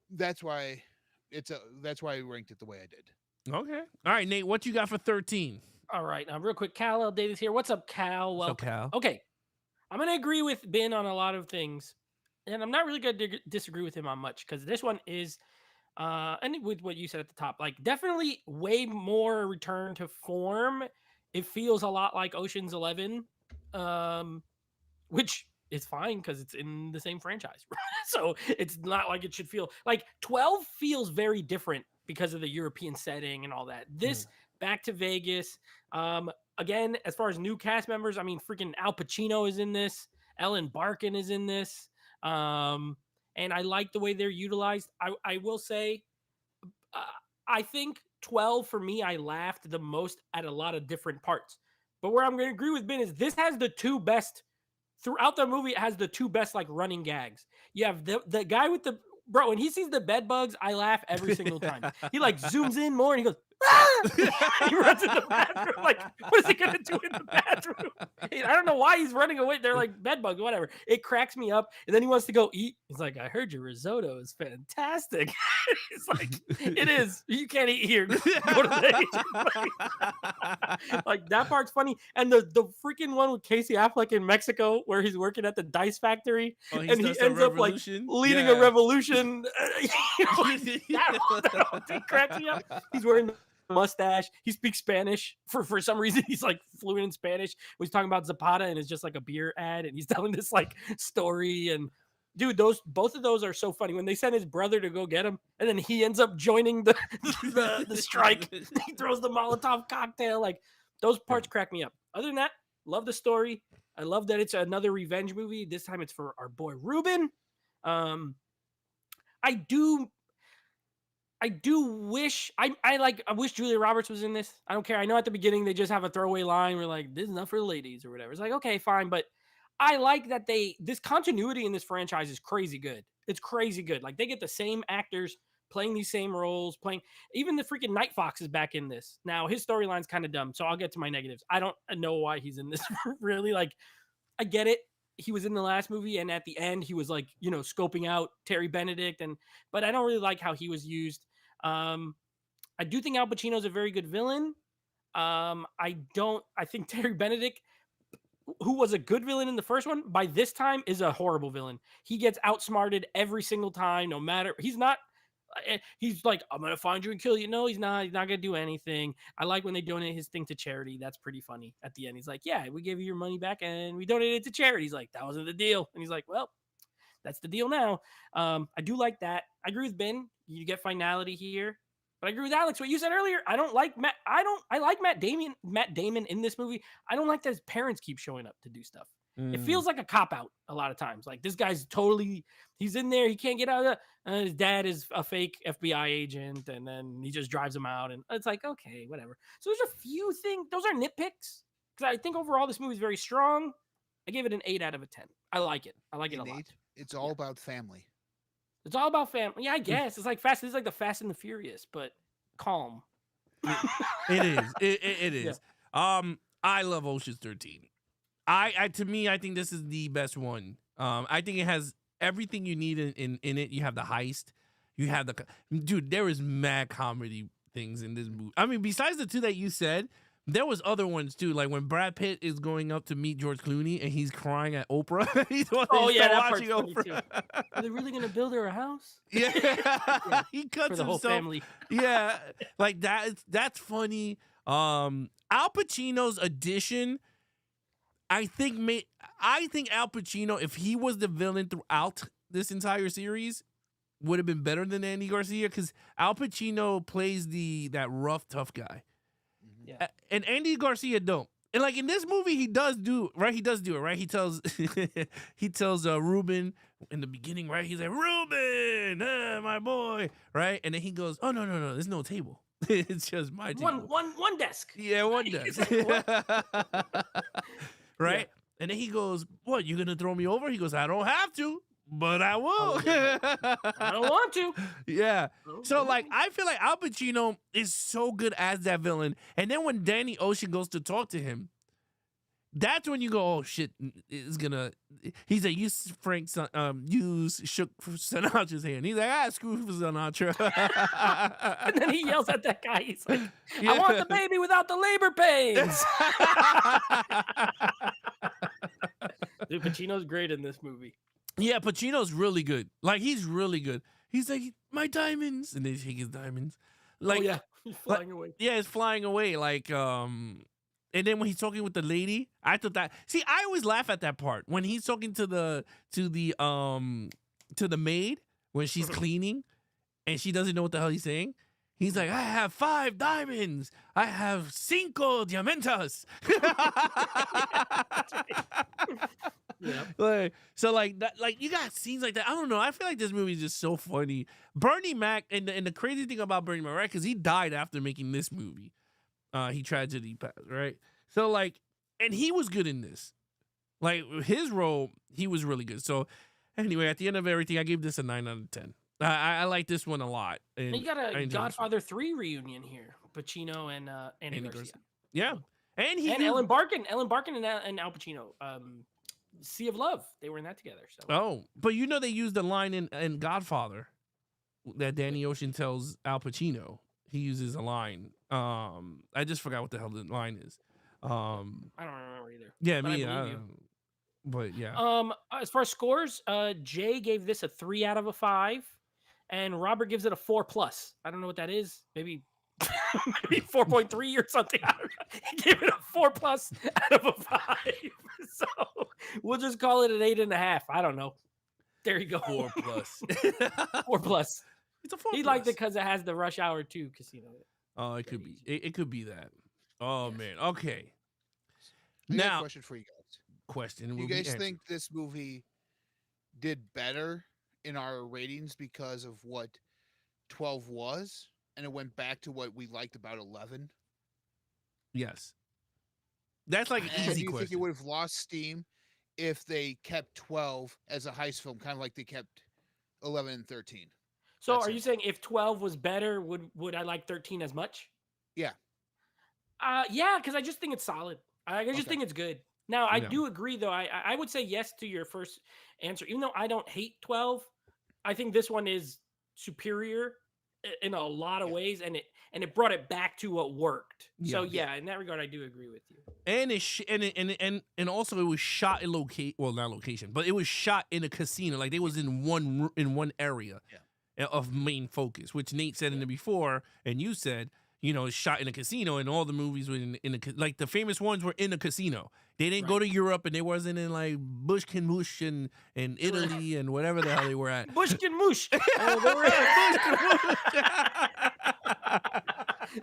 That's why I ranked it the way I did. Okay. All right, Nate, what you got for 13? All right, now real quick, Cal L. Davis here. What's up, Cal? What's up, Cal? Okay, I'm gonna agree with Ben on a lot of things, and I'm not really gonna disagree with him on much because this one is, and with what you said at the top, like definitely way more return to form. It feels a lot like Ocean's 11, which is fine because it's in the same franchise, so it's not like it should feel like 12 feels very different because of the European setting and all that. This back to Vegas. Again, as far as new cast members, I mean, freaking Al Pacino is in this. Ellen Barkin is in this. And I like the way they're utilized. I will say, I think 12 for me, I laughed the most at a lot of different parts. But where I'm going to agree with Ben is this has the two best throughout the movie. It has the two best like running gags. You have the guy with the bro when he sees the bed bugs, I laugh every single time. He like zooms in more and he goes, he runs in the bathroom. Like, what is he gonna do in the bathroom? I don't know why he's running away. They're like bed bugs, whatever. It cracks me up. And then he wants to go eat. He's like, I heard your risotto is fantastic. It's like, it is. You can't eat here. Go to the like that part's funny. And the freaking one with Casey Affleck in Mexico where he's working at the dice factory and he ends up like leading a revolution. That cracks me up. He's wearing mustache. He speaks Spanish for some reason. He's like fluent in Spanish. He's talking about Zapata and it's just like a beer ad and he's telling this like story. And dude, both of those are so funny when they send his brother to go get him and then he ends up joining the strike. He throws the Molotov cocktail. Like those parts crack me up. Other than that, love the story. I love that it's another revenge movie. This time it's for our boy Ruben. I wish Julia Roberts was in this. I don't care. I know at the beginning they just have a throwaway line where like, this is not for the ladies or whatever. It's like, okay, fine. But I like that this continuity in this franchise is crazy good. It's crazy good. Like they get the same actors playing these same roles, even the freaking Night Fox is back in this. Now his storyline's kind of dumb. So I'll get to my negatives. I don't know why he's in this really. Like I get it. He was in the last movie and at the end he was like, scoping out Terry Benedict but I don't really like how he was used. I do think Al Pacino's a very good villain. I think Terry Benedict, who was a good villain in the first one, by this time is a horrible villain. He gets outsmarted every single time, no matter he's like, I'm going to find you and kill you. No, he's not going to do anything. I like when they donate his thing to charity. That's pretty funny. At the end, he's like, yeah, we gave you your money back and we donated it to charity. He's like, that wasn't the deal. And he's like, well, that's the deal now. I do like that. I agree with Ben. You get finality here. But I agree with Alex. What you said earlier, I like Matt Damon in this movie. I don't like that his parents keep showing up to do stuff. It feels like a cop-out a lot of times. Like this guy's he's in there. He can't get out of it. His dad is a fake FBI agent. And then he just drives him out. And it's like, okay, whatever. So there's a few things. Those are nitpicks. Because I think overall this movie is very strong. I gave it an 8 out of 10. I like it. I like it a lot. It's all about family. It's all about family. Yeah, I guess. It's like the Fast and the Furious, but calm. It is. It is. Yeah. I love Ocean's 13. To me, I think this is the best one. I think it has everything you need in it. You have the heist. You have dude, there is mad comedy things in this movie. I mean, besides the two that you said, there was other ones too, like when Brad Pitt is going up to meet George Clooney and he's crying at Oprah. He's that watching Oprah. Too. Are they really gonna build her a house? Yeah, he cuts for the himself. Whole family. Yeah, like that. That's funny. Al Pacino's addition, I think Al Pacino, if he was the villain throughout this entire series, would have been better than Andy Garcia because Al Pacino plays that rough, tough guy. Yeah. And Andy Garcia don't. And like in this movie, he does do it, right? He tells Ruben in the beginning, right? He's like, Ruben, my boy, right? And then he goes, oh no, there's no table. It's just my table. One desk. Yeah, one desk. Right? Yeah. And then he goes, what, you gonna throw me over? He goes, I don't have to, but I will. I don't want to. Yeah. So, like, I feel like Al Pacino is so good as that villain. And then when Danny Ocean goes to talk to him, That's when you go, oh shit, it's gonna. He's like, use use Shook Sinatra's hand. He's like, screw Sinatra. And then he yells at that guy. He's like, I want the baby without the labor pains. Dude, Pacino's great in this movie. Yeah, Pacino's really good. Like, he's really good. He's like, my diamonds, and they take his diamonds. Like, yeah, he's flying away. Yeah, it's flying away. Like, and then when he's talking with the lady, I thought that. See, I always laugh at that part when he's talking to the maid when she's cleaning, and she doesn't know what the hell he's saying. He's like, I have 5 diamonds. I have 5 diamantas. Yeah. Like that, like you got scenes like that. I don't know. I feel like this movie is just so funny. Bernie Mac, and the crazy thing about Bernie Mac, right? Because he died after making this movie. He tragedy passed, right? So like, and he was good in this. Like his role, he was really good. So anyway, at the end of everything, I gave this a 9 out of 10. I like this one a lot. And you got a Godfather 3 reunion here. Pacino and Andy Garcia. Yeah. And Ellen Barkin and Al Pacino. Sea of Love. They were in that together. So. Oh, but you know they used the line in Godfather that Danny Ocean tells Al Pacino. He uses a line. I just forgot what the hell the line is. I don't remember either. Yeah, me. But yeah. As far as scores, Jay gave this a 3 out of 5, and Robert gives it a 4+. I don't know what that is. Maybe 4.3 or something. I don't know. He gave it a 4+ out of 5. So we'll just call it an 8.5. I don't know. There you go. 4+. 4+. It's a 4+. He liked it because it has the Rush Hour 2 casino. Oh, it could be. It could be that. Oh yes. Man. Okay. I got now, a question for you guys. Question. You guys think this movie did better in our ratings because of what 12 was, and it went back to what we liked about 11? Yes. That's like an easy question. Do you question. think it would have lost steam if they kept 12 as a heist film, kind of like they kept 11 and 13? So are you saying if 12 was better, would I like 13 as much? Yeah. Yeah, because I just think it's solid. I just think it's good. Now, I do agree, though. I would say yes to your first answer. Even though I don't hate 12, I think this one is superior in a lot of ways, and it brought it back to what worked. Yeah. So yeah, in that regard, I do agree with you. And also it was shot in not location, but it was shot in a casino. Like they was in one area of main focus, which Nate said in the before, and you said, it's shot in a casino, and all the movies were in like the famous ones were in a casino. They didn't go to Europe, and they wasn't in like Bushkin-Mush and Italy and whatever the hell they were at. Bushkin-Mush. They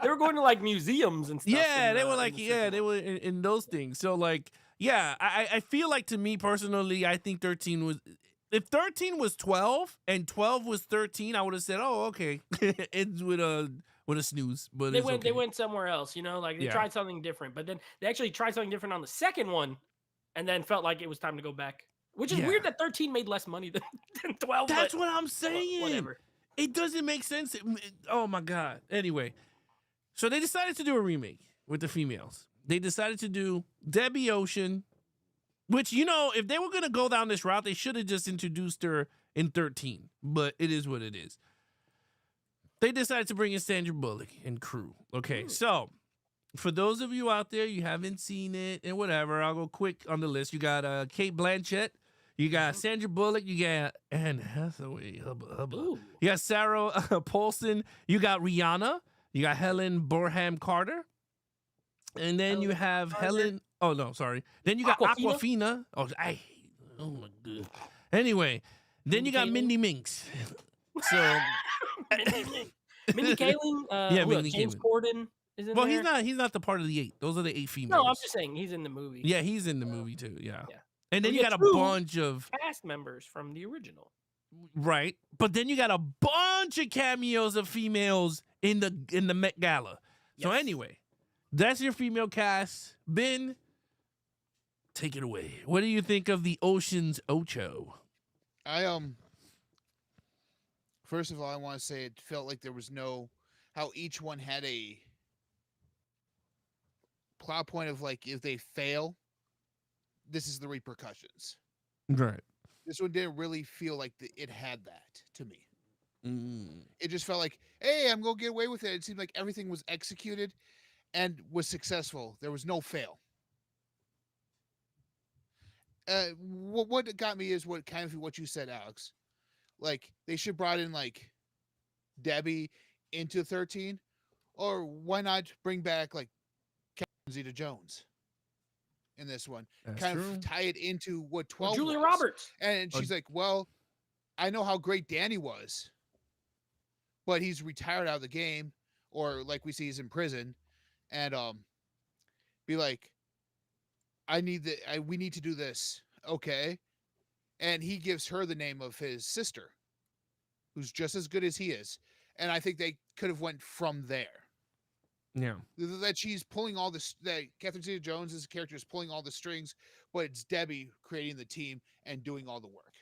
were going to like museums and stuff. Yeah, they were like, they were in those things. So like, yeah, I feel like, to me personally, I think 13 was. If 13 was 12 and 12 was 13, I would have said, oh, okay, it's with a snooze. But they went somewhere else, like they tried something different. But then they actually tried something different on the second one, and then felt like it was time to go back. Which is weird that 13 made less money than 12. That's what I'm saying. Whatever. It doesn't make sense. Oh my God. Anyway, so they decided to do a remake with the females. They decided to do Debbie Ocean. Which, if they were going to go down this route, they should have just introduced her in 13. But it is what it is. They decided to bring in Sandra Bullock and crew. Okay, so for those of you out there, you haven't seen it and whatever, I'll go quick on the list. You got Kate Blanchett. You got Sandra Bullock. You got Anne Hathaway. You got Sarah Paulson. You got Rihanna. You got Helen Bonham Carter. And then you have Helen. Oh, no, sorry. Then you got Aquafina. Oh my God. Anyway, then you got Mindy Minx. So. Mindy Kaling. Mindy James Kaling. Corden is in there. He's not the part of the 8. Those are the 8 females. No, I'm just saying he's in the movie. Yeah, he's in the movie too. Yeah. Yeah. And then you got a bunch of cast members from the original. Right. But then you got a bunch of cameos of females in the Met Gala. So anyway, that's your female cast. Ben, take it away. What do you think of the Ocean's 8? First of all, I want to say it felt like there was how each one had a plot point of like if they fail, this is the repercussions. Right. This one didn't really feel like it had that to me. It just felt like, hey, I'm going to get away with it. It seemed like everything was executed and was successful. There was no fail. What got me is what you said, Alex. Like, they should brought in like Debbie into 13, or why not bring back like Catherine Zeta-Jones in this one? That's kind true. of tie it into what 12 Julia was. Roberts. And she's like, well, I know how great Danny was, but he's retired out of the game, or like we see he's in prison, and be like, we need to do this. Okay. And he gives her the name of his sister, who's just as good as he is. And I think they could have went from there. Yeah. That she's pulling all this, that Catherine Zeta-Jones' character is pulling all the strings, but it's Debbie creating the team and doing all the work.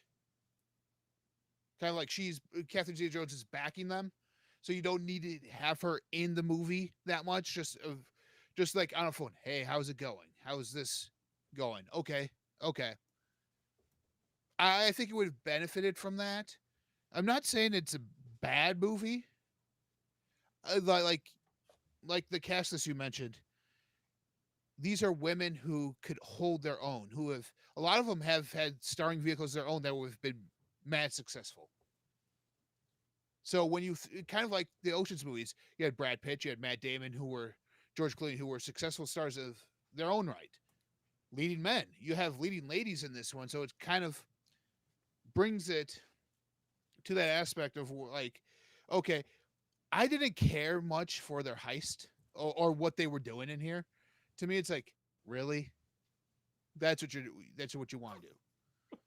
Kind of like Catherine Zeta-Jones is backing them. So you don't need to have her in the movie that much. Just like on a phone. Hey, how's it going? How's this going? Okay. I think it would have benefited from that. I'm not saying it's a bad movie. Like the cast list you mentioned, these are women who could hold their own, a lot of them have had starring vehicles of their own that have been mad successful. So when you kind of like the Ocean's movies, you had Brad Pitt, you had Matt Damon, George Clooney, who were successful stars of their own right. Leading men, you have leading ladies in this one, so it kind of brings it to that aspect of like, okay, I didn't care much for their heist or what they were doing in here. To me, it's like, really? That's what you want to do.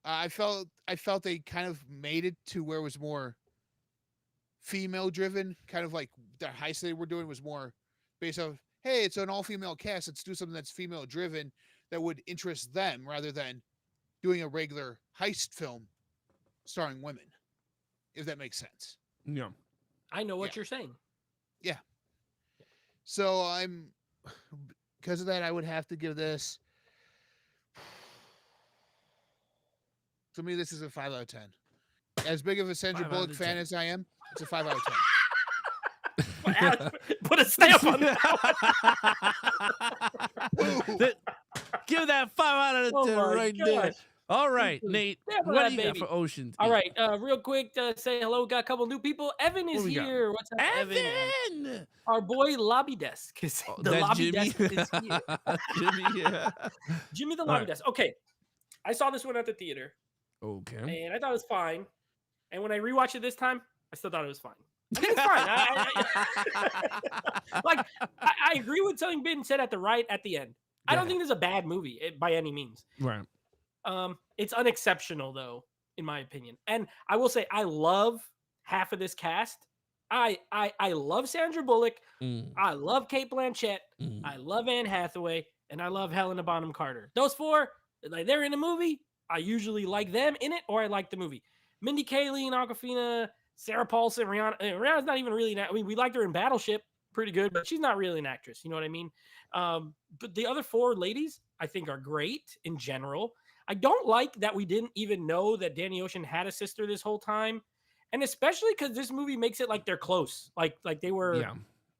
I felt they kind of made it to where it was more female driven, kind of like the heist they were doing was more based off, hey, it's an all female cast. Let's do something that's female driven that would interest them rather than doing a regular heist film starring women, if that makes sense. Yeah. I know what you're saying. Yeah. So because of that, I would have to give this, to me, this is a 5 out of 10. As big of a Sandra Bullock fan as I am, it's a 5 out of 10. Put a stamp on that. Give that 5 out of 10 right there. All right, Nate. What do you got for Oceans? All right, real quick, say hello. We got a couple new people. Evan is here. What's up, Evan? Our boy Lobby Desk. The Lobby Desk is here. Jimmy, yeah. Jimmy the Lobby Desk. Okay, I saw this one at the theater. Okay. And I thought it was fine. And when I rewatched it this time, I still thought it was fine. I mean, it's fine. I agree with something being said at the end. I don't think this is a bad movie by any means. Right. It's unexceptional though, in my opinion. And I will say I love half of this cast. I love Sandra Bullock. I love Cate Blanchett. I love Anne Hathaway, and I love Helena Bonham Carter. Those four, like they're in a movie. I usually like them in it, or I like the movie. Mindy Kaling, Awkwafina, Sarah Paulson, Rihanna. Rihanna's not even really. We liked her in Battleship, pretty good, but she's not really an actress. You know what I mean? But the other four ladies, I think, are great in general. I don't like that we didn't even know that Danny Ocean had a sister this whole time. And especially because this movie makes it like they're close. Like they were,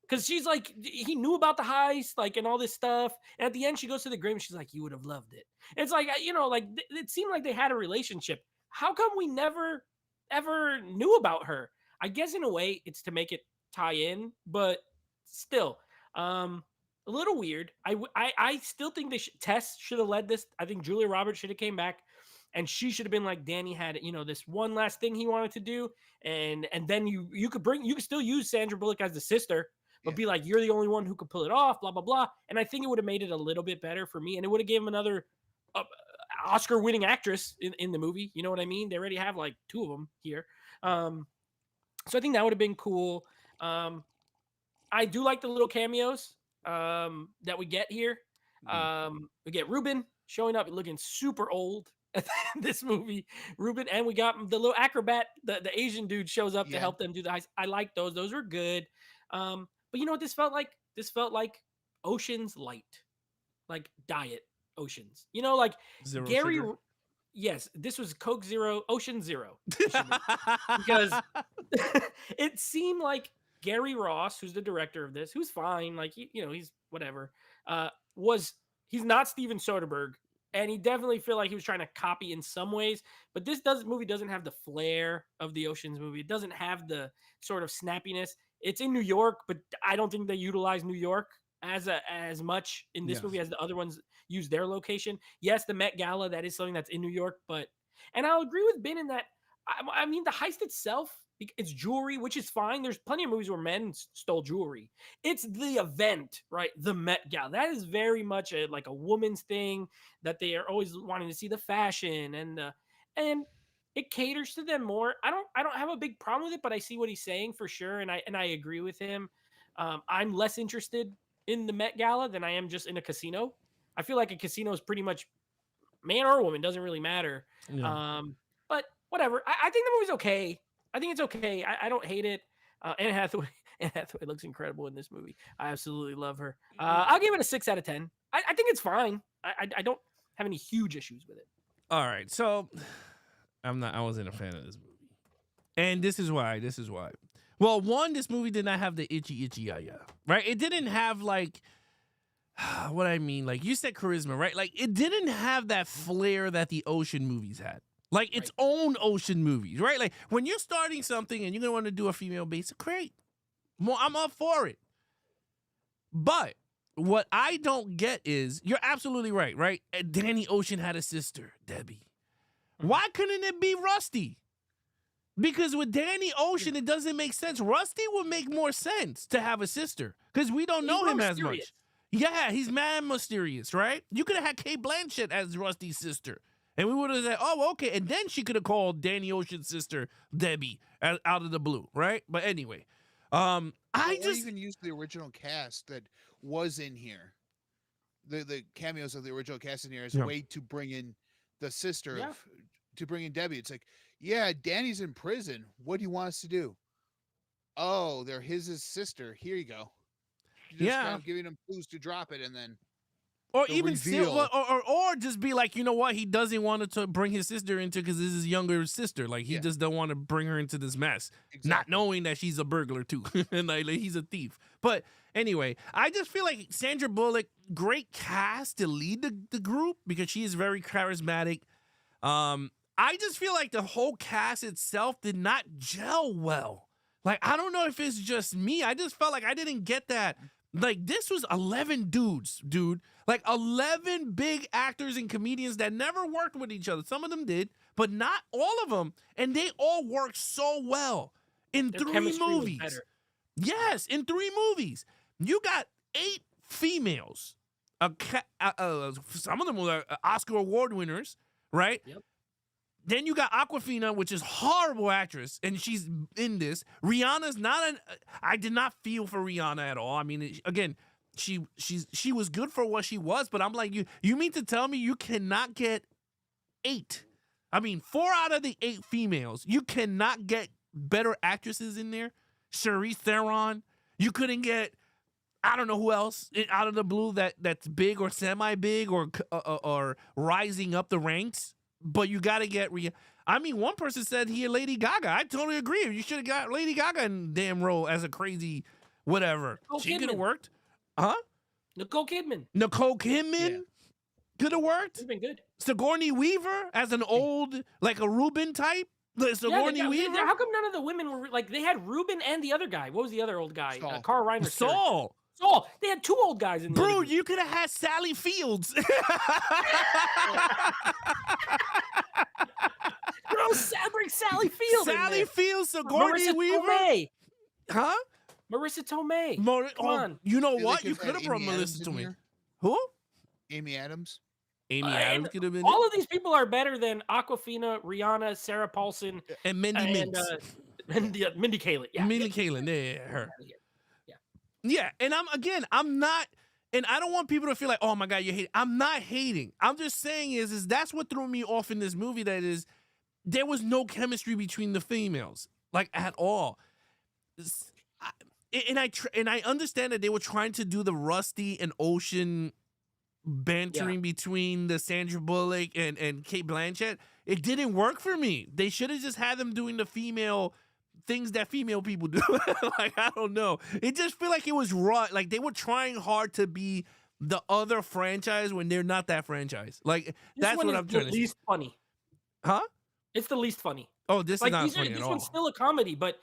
because she's like, he knew about the heist, like, and all this stuff. And at the end, she goes to the grave and she's like, you would have loved it. And it's like, like it seemed like they had a relationship. How come we never, ever knew about her? I guess in a way it's to make it tie in, but still, a little weird. I still think Tess should have led this. I think Julia Roberts should have came back, and she should have been like, Danny had, this one last thing he wanted to do, and then you could still use Sandra Bullock as the sister, but be like, you're the only one who could pull it off, blah blah blah. And I think it would have made it a little bit better for me, and it would have given him another Oscar-winning actress in the movie. You know what I mean? They already have like two of them here, so I think that would have been cool. I do like the little cameos that we get here. We get Ruben showing up looking super old at this movie. Ruben, and we got the little acrobat, the Asian dude shows up to help them do the heist. I like those. Those were good. But you know what this felt like? This felt like Ocean's Light, like diet. Oceans. You know, like Zero Gary. sugar. Yes, this was Coke Zero, Ocean Zero. Because it seemed like Gary Ross, who's the director of this, who's fine, like he's whatever. He's not Steven Soderbergh, and he definitely feel like he was trying to copy in some ways. But this movie doesn't have the flair of the Ocean's movie. It doesn't have the sort of snappiness. It's in New York, but I don't think they utilize New York as much in this movie as the other ones use their location. Yes, the Met Gala, that is something that's in New York, and I'll agree with Ben in that. I mean, the heist itself, it's jewelry, which is fine. There's plenty of movies where men stole jewelry. It's the event, right? The Met Gala. That is very much like a woman's thing, that they are always wanting to see the fashion, and it caters to them more. I don't have a big problem with it, but I see what he's saying for sure, and I agree with him. I'm less interested in the Met Gala than I am just in a casino. I feel like a casino is pretty much man or woman, doesn't really matter. Yeah. But whatever. I think the movie's okay. I think it's okay. I don't hate it. Anne Hathaway looks incredible in this movie. I absolutely love her. I'll give it a 6 out of 10. I think it's fine. I don't have any huge issues with it. All right, so I wasn't a fan of this movie, and this is why. Well, one, this movie did not have the itchy yaya, right? It didn't have like what I mean, like you said, charisma, right? Like it didn't have that flair that the Ocean movies had, like its own Ocean movies, right? Like when you're starting something and you're gonna want to do a female base, great, I'm up for it. But what I don't get is, you're absolutely right, right? Danny Ocean had a sister, Debbie. Why couldn't it be Rusty? Because with Danny Ocean, it doesn't make sense. Rusty would make more sense to have a sister, because we don't know him as much. Yeah, he's mad mysterious, right? You could have had Kate Blanchett as Rusty's sister, and we would have said, oh, okay. And then she could have called Danny Ocean's sister Debbie out of the blue, right? But anyway, I just even used the original cast that was in here. The cameos of the original cast in here as a way to bring in the sister to bring in Debbie. It's like, yeah, Danny's in prison. What do you want us to do? Oh, they're his sister. Here you go. Just kind of giving him clues to drop it, and then or even still, or just be like, you know what, he doesn't want to bring his sister into, because this is his younger sister. Like he just don't want to bring her into this mess, not knowing that she's a burglar too, and like he's a thief. But anyway, I just feel like Sandra Bullock, great cast to lead the group, because she is very charismatic. I just feel like the whole cast itself did not gel well. Like, I don't know if it's just me. I just felt like I didn't get that. Like, this was 11 dudes, dude. Like, 11 big actors and comedians that never worked with each other. Some of them did, but not all of them. And they all worked so well in Their 3 movies. Yes, in 3 movies. You got 8 females. Some of them were Oscar Award winners, right? Yep. Then you got Awkwafina, which is horrible actress, and she's in this. Rihanna's I did not feel for Rihanna at all. I mean, again, she was good for what she was, but I'm like, you mean to tell me you cannot get 8? I mean, 4 out of the 8 females, you cannot get better actresses in there. Charlize Theron, you couldn't get, I don't know who else out of the blue that's big or semi-big or rising up the ranks. But you got to get I mean, one person said here Lady Gaga. I totally agree. You should have got Lady Gaga in the damn role as a crazy whatever. She could have worked. Huh? Nicole Kidman. Could have worked. It's been good. Sigourney Weaver as an old, like a Ruben type. Sigourney Weaver. How come none of the women were like, they had Ruben and the other guy? What was the other old guy? Carl Reiner. Saul. They had 2 old guys in there. Bro, you could have had Sally Fields. Bro, bring Sally Fields. Sally Fields, Sigourney Weaver. Tomei. Huh? Marissa Tomei. Come on. You know what? You could have brought Marissa Tomei. Who? Amy Adams. Amy Adams could have been. All of these people are better than Awkwafina, Rihanna, Sarah Paulson, and Mindy Mintz. Mindy Kaling. Yeah. Mindy Kaling. Yeah, her. Yeah, and I'm not, and I don't want people to feel like, oh my God, you hate. I'm not hating. I'm just saying is that's what threw me off in this movie. That is, there was no chemistry between the females, like at all. And I understand that they were trying to do the Rusty and Ocean bantering between the Sandra Bullock and Kate Blanchett. It didn't work for me. They should have just had them doing the female things that female people do. Like, I don't know. It just feel like it was raw. Like, they were trying hard to be the other franchise when they're not that franchise. Like, that's what I'm trying to say. Least funny. Huh? It's the least funny. Oh, this is not funny at all. This one's still a comedy, but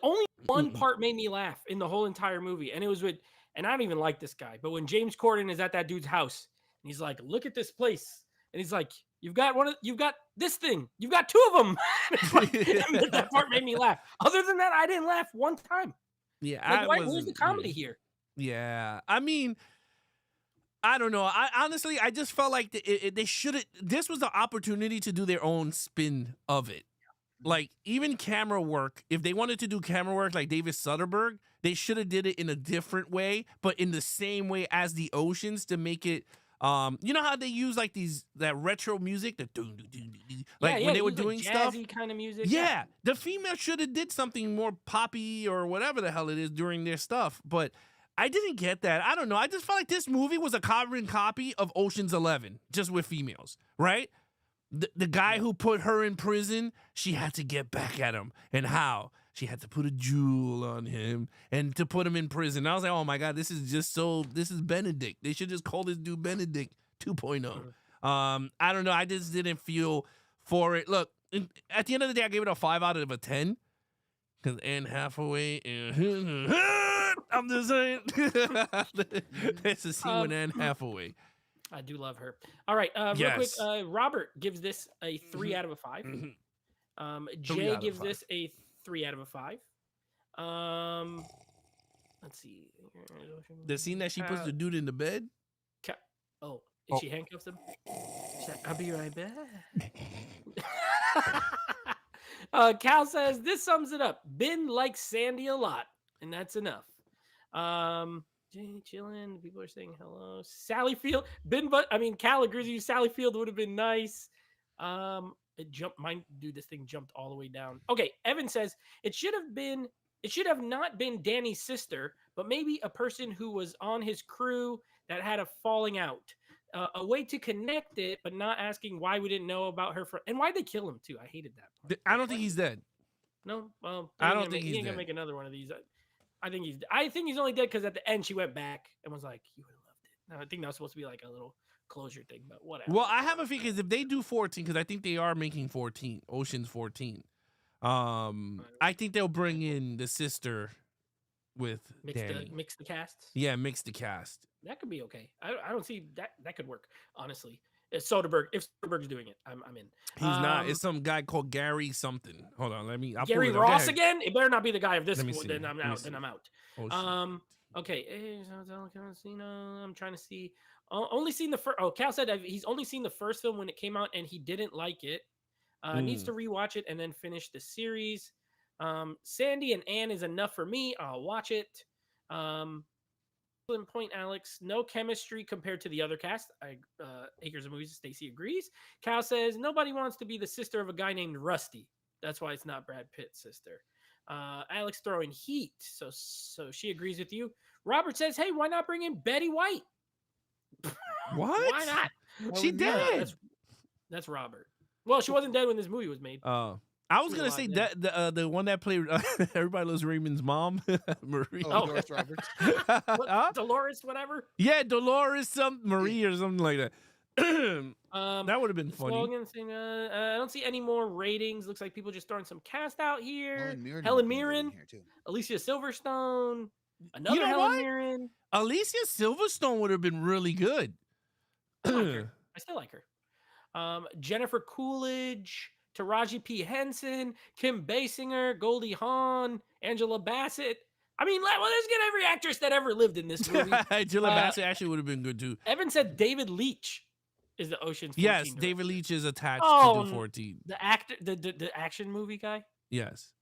only one part made me laugh in the whole entire movie. And it was with, and I don't even like this guy, but when James Corden is at that dude's house and he's like, look at this place. And he's like, you've got this thing. You've got two of them. That part made me laugh. Other than that, I didn't laugh one time. Yeah. Like, where's the comedy here? Yeah. I mean, I don't know. I just felt like they should have. This was the opportunity to do their own spin of it. Like, even camera work, if they wanted to do camera work like David Soderbergh, they should have did it in a different way, but in the same way as the Oceans to make it. You know how they use like that retro music, when they were doing stuff, jazzy kind of music. Yeah, the female should have did something more poppy or whatever the hell it is during their stuff, but I didn't get that. I don't know. I just felt like this movie was a carbon copy of Ocean's 11, just with females, right? The guy who put her in prison, she had to get back at him. And how? She had to put a jewel on him and to put him in prison. I was like, oh my God, this is Benedict. They should just call this dude Benedict 2.0. I don't know. I just didn't feel for it. Look, at the end of the day, I gave it a 5 out of 10. Because Anne Hathaway, I'm just saying. That's a scene with Anne Hathaway. I do love her. All right, real quick. Robert gives this a 3 out of 5. Jay gives this a 3 out of 5. Let's see. The scene that she puts the dude in the bed. She handcuffs him. She's like, I'll be right back. Cal says this sums it up. Ben likes Sandy a lot, and that's enough. Jay chilling. People are saying hello. Sally Field. Cal agrees with you. Sally Field would have been nice. It jumped. This thing jumped all the way down. Okay. Evan says it should have not been Danny's sister, but maybe a person who was on his crew that had a falling out. A way to connect it, but not asking why we didn't know about her. And why'd they kill him too? I hated that part. I don't think he's dead. No, well, I don't think he's ain't dead. Gonna make another one of these. I think he's only dead because at the end she went back and was like, "You would have loved it." No, I think that was supposed to be like a little closure thing, but whatever. Well, I have a feeling because if they do 14, because I think they are making 14, Ocean's 14. I think they'll bring in the sister with Danny. Mix the casts. Yeah, mix the cast. That could be okay. I don't see that could work, honestly. If Soderbergh's doing it, I'm in. He's not. It's some guy called Gary something. Hold on, I'll Gary Ross again. It better not be the guy of this. Then I'm out. Okay. I'm trying to see. Only seen the first. Oh, Cal said he's only seen the first film when it came out and he didn't like it. Needs to rewatch it and then finish the series. Sandy and Anne is enough for me. I'll watch it. Point, Alex. No chemistry compared to the other cast. Acres of Movies. Stacy agrees. Cal says nobody wants to be the sister of a guy named Rusty. That's why it's not Brad Pitt's sister. Alex throwing heat. So she agrees with you. Robert says, hey, why not bring in Betty White? What? Why not? She did. That's Robert. Well, she wasn't dead when this movie was made. Oh. I was gonna say that the one that played Everybody Loves Raymond's mom, Marie. Dolores Roberts. Dolores, whatever. Yeah, Dolores, Marie or something like that. That would have been funny. I don't see any more ratings. Looks like people just throwing some cast out here. Helen Mirren, Alicia Silverstone, You know Helen what? Mirren. Alicia Silverstone would have been really good. I still like her. Jennifer Coolidge. Taraji P. Henson, Kim Basinger, Goldie Hawn, Angela Bassett. I mean, let's get every actress that ever lived in this movie. Angela Bassett actually would have been good too. Evan said David Leitch is the Ocean's 14 Yes, director. David Leitch is attached to the 14. The actor, the action movie guy? Yes.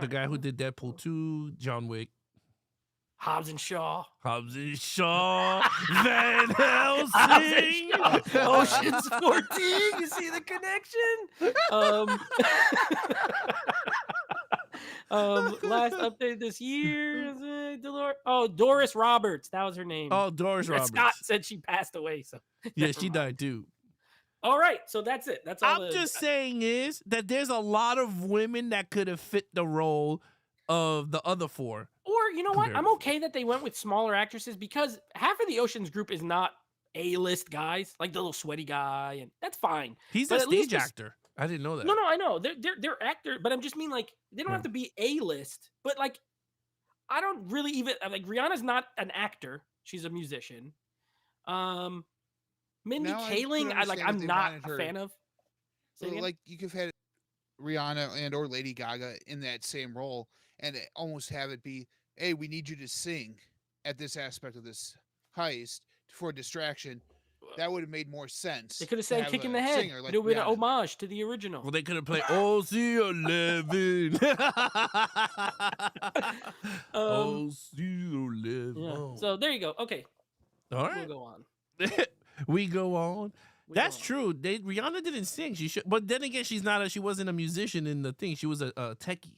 The guy who did Deadpool 2, John Wick. Hobbs and Shaw. Van Helsing. Ocean's 14. You see the connection? Last update this year. Doris Roberts. That was her name. Oh, Doris Roberts. Scott said she passed away. So yeah, she died too. All right, so that's it. That's all. I'm just saying is that there's a lot of women that could have fit the role of the other four. Or you know what? I'm okay that they went with smaller actresses because half of the Oceans group is not A-list guys, like the little sweaty guy, and that's fine. He's a stage actor. I didn't know that. No, I know they're actor, but I'm just mean like they don't have to be A-list. But like, I don't really even like Rihanna's not an actor; she's a musician. Mindy Kaling, I'm not a fan of. Like you could have had Rihanna and or Lady Gaga in that same role, and almost have it be, hey, we need you to sing at this aspect of this heist for a distraction. That would have made more sense. They could have sang "Kick in the Head." Like it would have been an homage to the original. Well, they could have played OC11. OC11. Yeah. So there you go. Okay. All right. We'll go on. We go on. That's true. Rihanna didn't sing. She should, but then again, she wasn't a musician in the thing. She was a techie.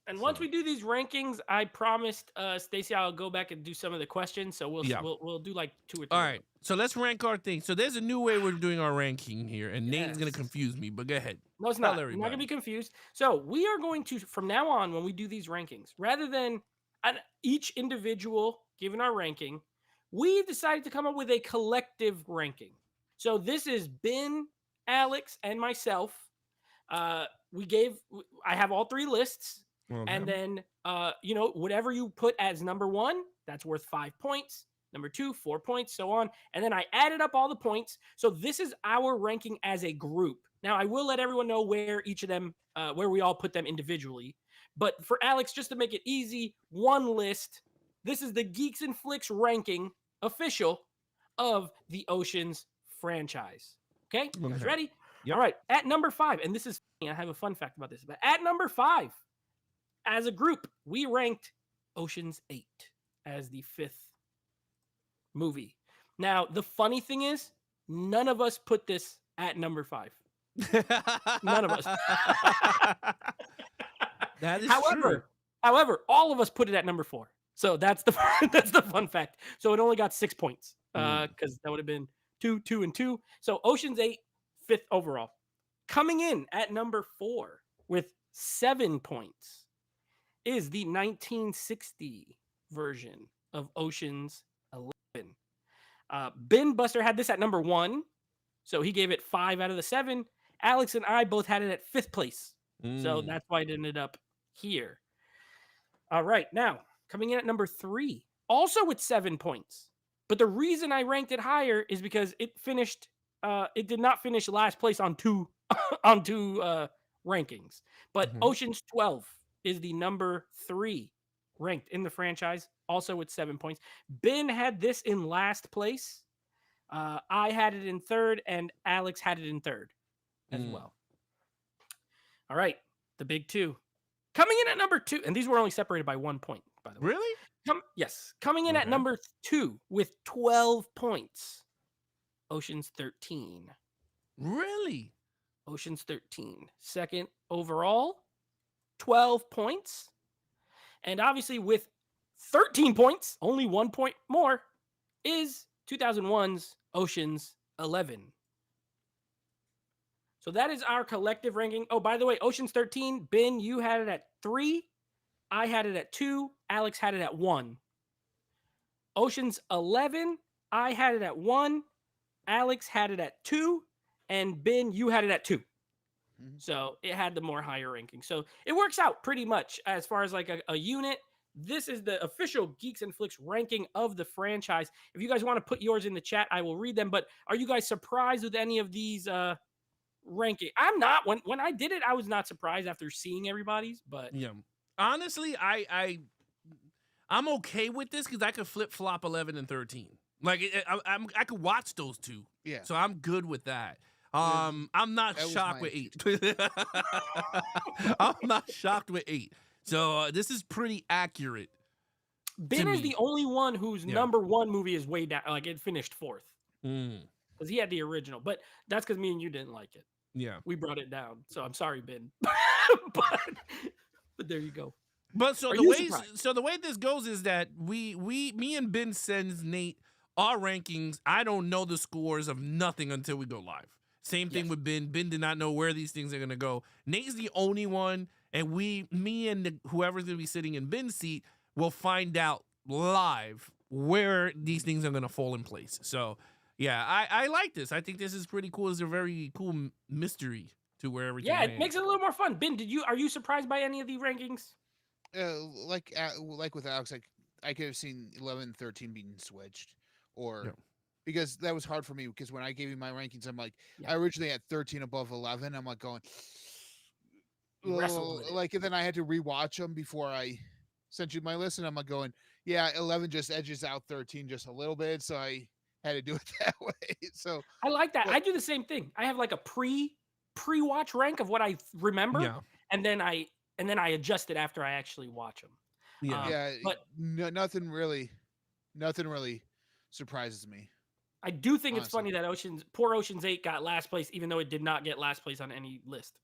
And once we do these rankings, I promised Stacey I'll go back and do some of the questions. So we'll do like 2 or 3. All right. So let's rank our things. So there's a new way we're doing our ranking here, and Nate's gonna confuse me. But go ahead. No, it's not. I'm not gonna be confused. So we are going to, from now on, when we do these rankings, rather than each individual giving our ranking, we decided to come up with a collective ranking. So this is Ben, Alex, and myself. I have all 3 lists. Okay. And then, whatever you put as number 1, that's worth 5 points. Number 2, 4 points, so on. And then I added up all the points. So this is our ranking as a group. Now, I will let everyone know where each of them, where we all put them individually. But for Alex, just to make it easy, one list. This is the Geeks and Flix ranking official of the Oceans franchise. Okay? You guys ready? Yep. All right. At number 5, and this is funny, I have a fun fact about this, but at number 5, as a group, we ranked Ocean's 8 as the 5th movie. Now, the funny thing is, none of us put this at number 5. None of us. That is true. However, all of us put it at number 4. So that's the fun fact. So it only got 6 points because that would have been 2, 2, and 2. So Ocean's 8, 5th overall. Coming in at number 4 with 7 points is the 1960 version of Ocean's 11. Ben Buster had this at number 1, so he gave it 5 out of the 7. Alex and I both had it at 5th place, so that's why it ended up here. All right, now coming in at number 3, also with 7 points. But the reason I ranked it higher is because it finished. It did not finish last place on two rankings, but Ocean's 12 is the number 3 ranked in the franchise, also with 7 points. Ben had this in last place. I had it in 3rd, and Alex had it in 3rd as well. All right, the big 2. Coming in at number 2, and these were only separated by 1 point, by the way. Really? Yes. Coming in at number 2 with 12 points, Ocean's 13. Really? Ocean's 13. 2nd overall, 12 points. And obviously with 13 points, only 1 point more, is 2001's Ocean's 11. So that is our collective ranking. Oh, by the way, Ocean's 13, Ben, you had it at 3. I had it at 2. Alex had it at 1. Ocean's 11, I had it at 1. Alex had it at 2. And Ben, you had it at 2. So it had the more higher ranking. So it works out pretty much as far as like a unit. This is the official Geeks and Flix ranking of the franchise. If you guys want to put yours in the chat, I will read them. But are you guys surprised with any of these ranking? I'm not. When I did it, I was not surprised after seeing everybody's. But yeah, honestly, I'm okay with this because I could flip flop 11 and 13. Like I could watch those two. Yeah. So I'm good with that. I'm not shocked with 8. I'm not shocked with 8. So this is pretty accurate. Ben is the only one whose number 1 movie is way down. Like it finished 4th. Because he had the original. But that's because me and you didn't like it. Yeah. We brought it down. So I'm sorry, Ben. but there you go. But so Are the you way surprised? so the way this goes is that me and Ben sends Nate our rankings. I don't know the scores of nothing until we go live. Same thing with Ben. Ben did not know where these things are gonna go. Nate's the only one, and me and whoever's gonna be sitting in Ben's seat will find out live where these things are gonna fall in place. So yeah, I like this. I think this is pretty cool. It's a very cool mystery to where everything. Yeah, it makes it a little more fun. Ben, are you surprised by any of the rankings? Like with Alex, like I could have seen 11, 13 being switched, or because that was hard for me. Because when I gave you my rankings, I'm like, I originally had 13 above 11. I'm like going, like, and then I had to rewatch them before I sent you my list, and I'm like going, 11 just edges out 13 just a little bit, so I had to do it that way. So I like that. I do the same thing. I have like a pre-watch rank of what I remember, and then I adjust it after I actually watch them. But nothing really surprises me. I do think it's funny that poor Ocean's 8 got last place, even though it did not get last place on any list.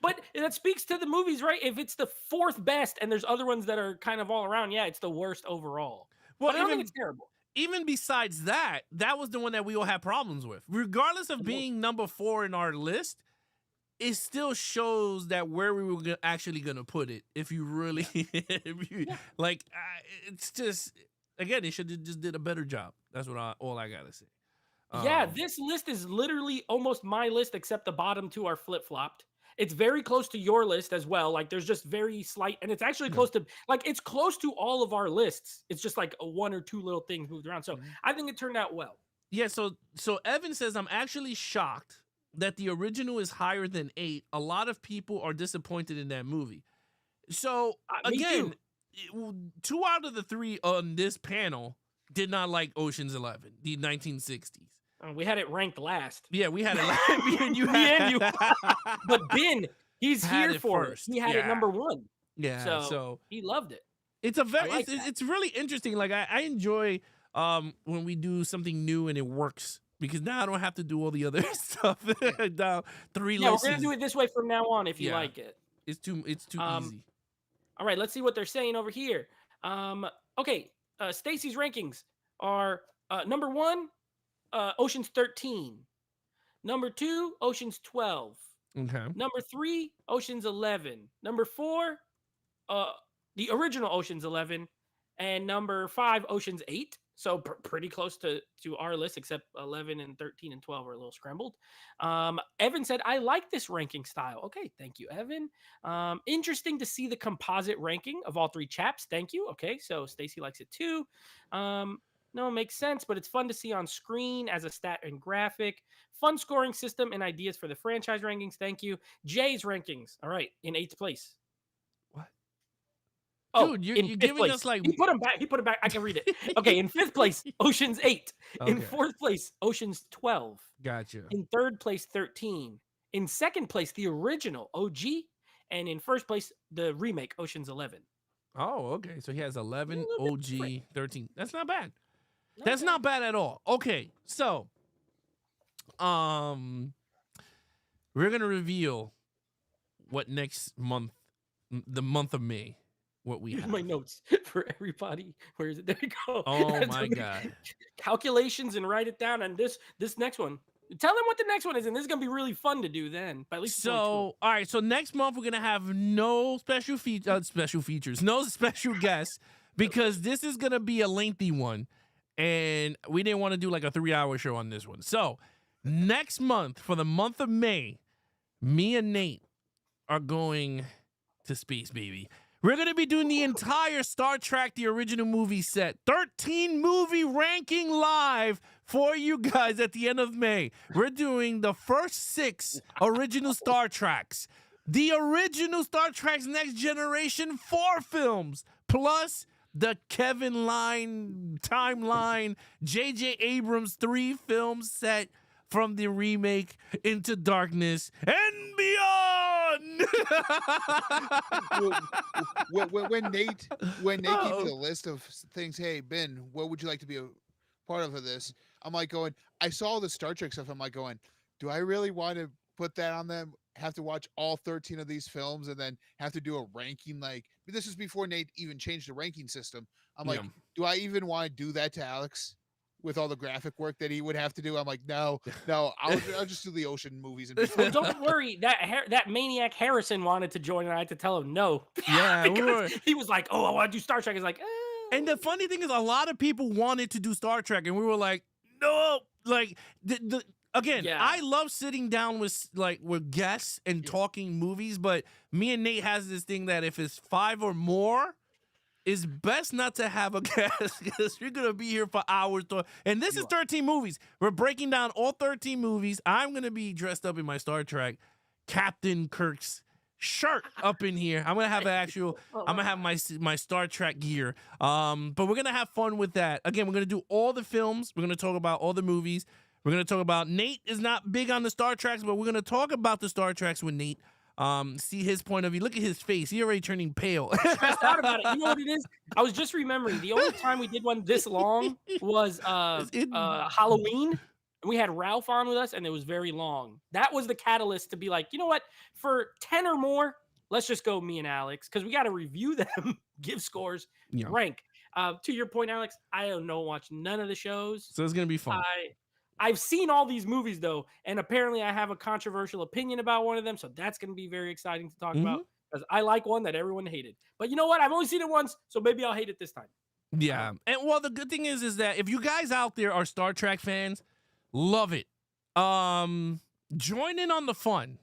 But that speaks to the movies, right? If it's the fourth best and there's other ones that are kind of all around, it's the worst overall. Well, I don't think it's terrible. Even besides that, that was the one that we all had problems with. Regardless of being number 4 in our list, it still shows that where we were actually going to put it. If you really, it's just, again, they should have just did a better job. That's all I got to say. This list is literally almost my list, except the bottom two are flip-flopped. It's very close to your list as well. Like there's just very slight, and it's actually close to, it's close to all of our lists. It's just like one or two little things moved around. So I think it turned out well. Yeah. So Evan says, I'm actually shocked that the original is higher than 8. A lot of people are disappointed in that movie. So again, 2 out of the 3 on this panel did not like Ocean's 11, the 1960s. We had it ranked last. Yeah, we had it last. But Ben, he's here for it. He had it number 1. Yeah, so he loved it. It's it's really interesting. Like I enjoy when we do something new and it works, because now I don't have to do all the other stuff. Down 3 lists. We're gonna do it this way from now on if you like it. It's too easy. All right, let's see what they're saying over here. Okay, Stacy's rankings are number 1, Ocean's 13. Number 2, Ocean's 12. Okay. Number 3, Ocean's 11. Number 4, the original Ocean's 11, and number 5, Ocean's 8. So pretty close to our list, except 11 and 13 and 12 are a little scrambled. Evan said, I like this ranking style. Okay, thank you, Evan. Interesting to see the composite ranking of all 3 chaps. Thank you. Okay, so Stacy likes it too. No, it makes sense, but it's fun to see on screen as a stat and graphic. Fun scoring system and ideas for the franchise rankings. Thank you. Jay's rankings. All right, in 8th place. What? Oh, dude, you're giving place. us like... He put him back. I can read it. Okay, in 5th place, Ocean's 8. Okay. In 4th place, Ocean's 12. Gotcha. In 3rd place, 13. In 2nd place, the original OG. And in 1st place, the remake, Ocean's 11. Oh, okay. So he has 11, OG, 13. That's not bad. That's not bad at all. Okay, so we're gonna reveal what next month, the month of May, what we have. My notes for everybody. Where is it? There you go. Oh my God. Calculations and write it down. And this next one. Tell them what the next one is, and this is gonna be really fun to do then. But at least all right. So next month we're gonna have no special features, no special guests, because this is gonna be a lengthy one. And we didn't want to do like a 3-hour show on this one. So next month, for the month of May, me and Nate are going to space, baby. We're going to be doing the entire Star Trek, the original movie set. 13 movie ranking live for you guys at the end of May. We're doing the first 6 original Star Treks. The original Star Trek's Next Generation 4 films. Plus the Kevin Line timeline, J.J. Abrams 3 films set from the remake Into Darkness and beyond. when Nate gave me the list of things, hey Ben, what would you like to be a part of this? I'm like going, I saw the Star Trek stuff. I'm like going, do I really want to put that on them, have to watch all 13 of these films, and then have to do a ranking. Like, this is before Nate even changed the ranking system. I'm like, do I even want to do that to Alex with all the graphic work that he would have to do? I'm like, no, I'll just do the Ocean movies. And well, don't worry, that maniac Harrison wanted to join, and I had to tell him no. Yeah, he was like, "Oh, I want to do Star Trek." He's like, And the funny thing is, a lot of people wanted to do Star Trek, and we were like, no. Like, again, I love sitting down with guests and talking movies, but me and Nate has this thing that if it's 5 or more, it's best not to have a guest because you're going to be here for hours. And this is 13 movies. We're breaking down all 13 movies. I'm going to be dressed up in my Star Trek Captain Kirk's shirt up in here. I'm gonna have my Star Trek gear. But we're gonna have fun with that. Again, we're gonna do all the films. We're gonna talk about all the movies. We're gonna talk about Nate is not big on the Star Treks, but we're gonna talk about the Star Treks with Nate. See his point of view. Look at his face. He already turning pale. Stressed out about it. You know what it is? I was just remembering the only time we did one this long was Halloween. And we had Ralph on with us, and it was very long. That was the catalyst to be like, you know what? For 10 or more, let's just go me and Alex, because we got to review them, give scores, rank. To your point, Alex, I don't watch none of the shows. So it's going to be fun. I've seen all these movies, though, and apparently I have a controversial opinion about one of them, so that's going to be very exciting to talk about, because I like one that everyone hated. But you know what? I've only seen it once, so maybe I'll hate it this time. Yeah. And, well, the good thing is that if you guys out there are Star Trek fans, love it. Join in on the fun.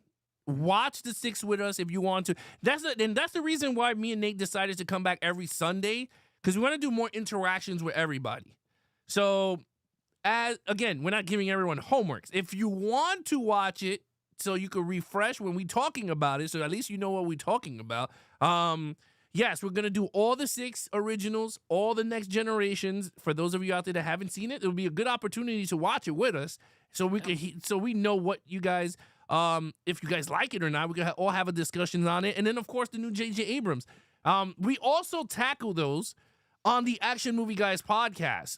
Watch the 6 with us if you want to. That's the reason why me and Nate decided to come back every Sunday, because we want to do more interactions with everybody. So, again, we're not giving everyone homeworks. If you want to watch it so you can refresh when we're talking about it, so at least you know what we're talking about. Yes, we're going to do all the 6 originals, all the next generations. For those of you out there that haven't seen it, it'll be a good opportunity to watch it with us so we can so we know what you guys, if you guys like it or not. We can all have a discussion on it. And then, of course, the new J.J. Abrams. We also tackle those on the Action Movie Guys podcast.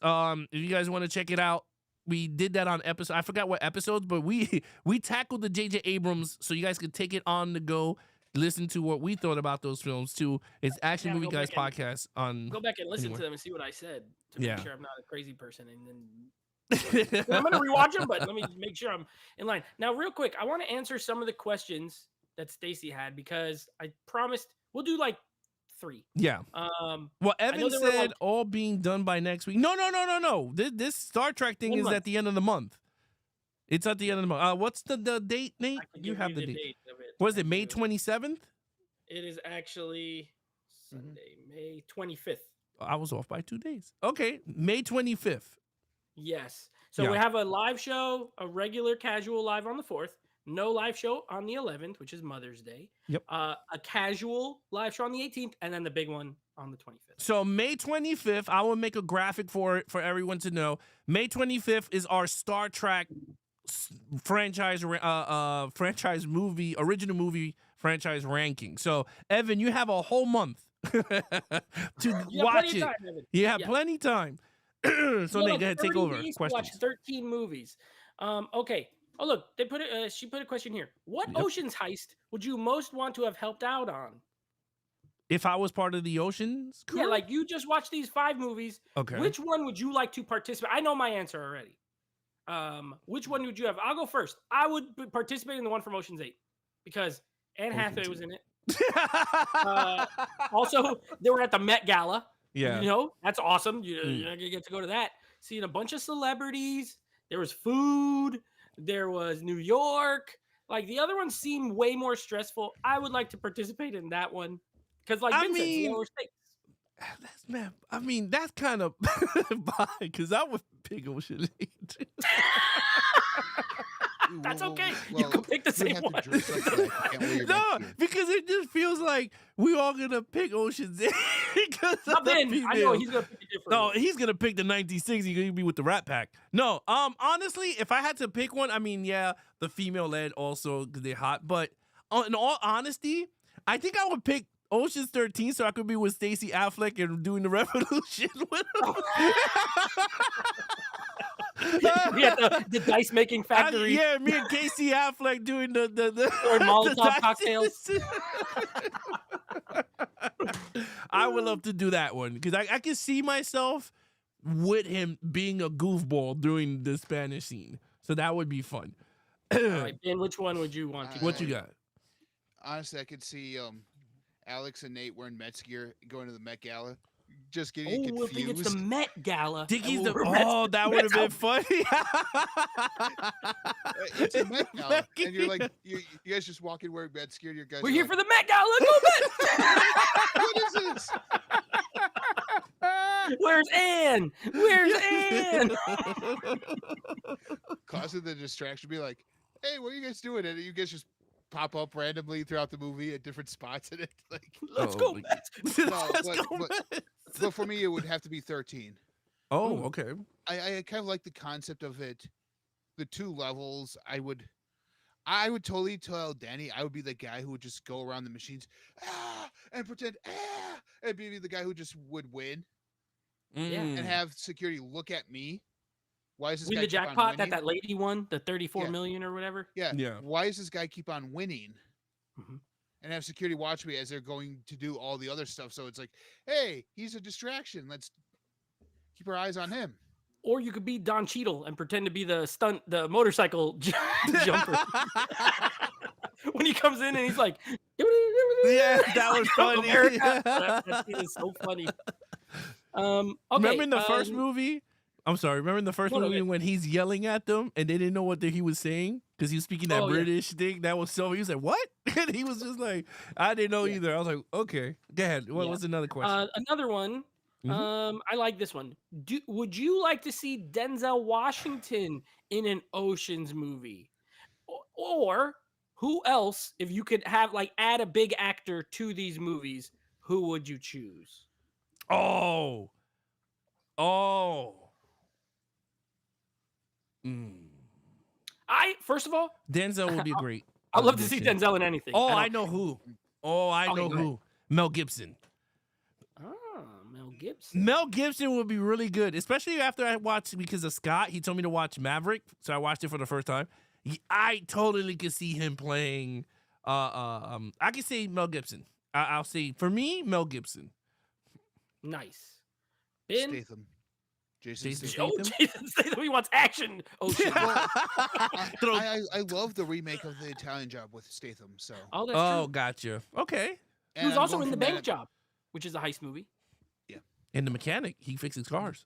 If you guys want to check it out, we did that on episode. I forgot what episodes, but we tackled the J.J. Abrams so you guys could take it on the go. Listen to what we thought about those films too. It's Action Movie Guys podcast on. Go back and listen to them and see what I said to make sure I'm not a crazy person. And then I'm gonna rewatch them, but let me make sure I'm in line. Now, real quick, I want to answer some of the questions that Stacy had because I promised we'll do like 3. Yeah. Well, Evan said all being done by next week. No. This Star Trek thing is at the end of the month. It's at the end of the month. What's the date, Nate? You have the date. What is it, May 27th? It is actually Sunday, May 25th. I was off by 2 days. Okay, May 25th. Yes. So we have a live show, a regular casual live on the 4th, no live show on the 11th, which is Mother's Day. Yep. A casual live show on the 18th, and then the big one on the 25th. So May 25th, I will make a graphic for it for everyone to know. May 25th is our Star Trek franchise movie, original movie franchise ranking. So Evan, you have a whole month to watch it. You have plenty of time. So Nate, go ahead, take over. Questions. Watch 13 movies. Okay. Oh look, they put it. She put a question here. What Ocean's Heist would you most want to have helped out on? If I was part of the Ocean's crew? Yeah, like you just watched these 5 movies. Okay. Which one would you like to participate? I know my answer already. Which one would you have? I'll go first. I would participate in the one from Ocean's 8 because Anne Hathaway was in it. Also, they were at the Met Gala. Yeah, you know that's awesome. You get to go to that. Seeing a bunch of celebrities. There was food. There was New York. Like the other ones seemed way more stressful. I would like to participate in that one because, like Vince said, lower stakes. That's kind of because I would pick Ocean 8. That's okay. You can pick the same one. No, because it just feels like we all gonna pick Ocean's 8 because I know he's gonna pick a different. No, he's gonna pick the 1960s. He's gonna be with the Rat Pack. No, honestly, if I had to pick one, the female led also because they're hot. But in all honesty, I think I would pick Ocean's 13 so I could be with Stacey Affleck and doing the revolution with him. The dice making factory. Yeah, me and Casey Affleck doing the or Molotov the cocktails. I would love to do that one because I can see myself with him being a goofball during the Spanish scene, so that would be fun. All right, Ben, which one would you want? What you got? Honestly, I could see Alex and Nate wearing Mets gear going to the Met Gala. Just getting confused. I think it's the Met Gala. That would have been funny. It's the Met Gala, and you're like, you guys just walk in wearing Mets gear. You guys, we're here for the Met Gala. Go Mets! What is this? Where's Anne? Where's Anne? Causing the distraction, be like, hey, what are you guys doing? And you guys just pop up randomly throughout the movie at different spots in it. Like, let's go Mets. But for me, it would have to be 13. Oh, okay. I kind of like the concept of it. The 2 levels. I would totally tell Danny I would be the guy who would just go around the machines and pretend and be the guy who just would win. And have security look at me. Why is this guy the jackpot that lady won, the 34 million or whatever? Yeah. Why does this guy keep on winning? And have security watch me as they're going to do all the other stuff. So it's like, hey, he's a distraction. Let's keep our eyes on him. Or you could be Don Cheadle and pretend to be the motorcycle jumper. When he comes in and he's like, yeah, that was funny. That is so funny. Okay, remember in the first movie? I'm sorry. Remember in the first movie when he's yelling at them and they didn't know what he was saying because he was speaking that British thing? That was so. He was like, "What?" And he was just like, "I didn't know either." I was like, "Okay, go ahead." What was another question? Another one. I like this one. Would you like to see Denzel Washington in an Ocean's movie, or who else? If you could have add a big actor to these movies, who would you choose? Oh. First of all, Denzel would be great. I'd love to see Denzel in anything. I know who. I know who. Mel Gibson. Mel Gibson. Mel Gibson would be really good, especially after I watched, because of Scott. He told me to watch Maverick, so I watched it for the first time. I totally could see him playing. I could say Mel Gibson. I'll say for me, Mel Gibson. Nice. Ben? Statham. Jason Statham. Jason Statham. He wants action. I love the remake of The Italian Job with Statham. So. That's true. Gotcha. Okay. He was also in The Bank Job, which is a heist movie. Yeah. And The Mechanic. He fixes cars.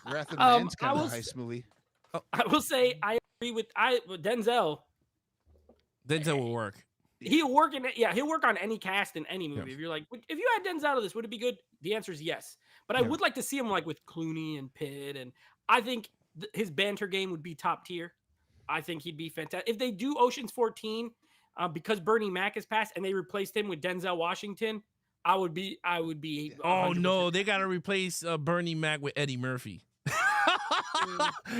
Wrath of Man's kind of a heist movie. I will say I agree with Denzel. Denzel will work. He'll work he'll work on any cast in any movie. If you're like, if you had Denzel to this, would it be good? The answer is yes. But I would like to see him with Clooney and Pitt, and I think his banter game would be top tier. I think he'd be fantastic. If they do Ocean's 14, because Bernie Mac has passed and they replaced him with Denzel Washington, I would be. 100%. Oh no, they gotta replace Bernie Mac with Eddie Murphy.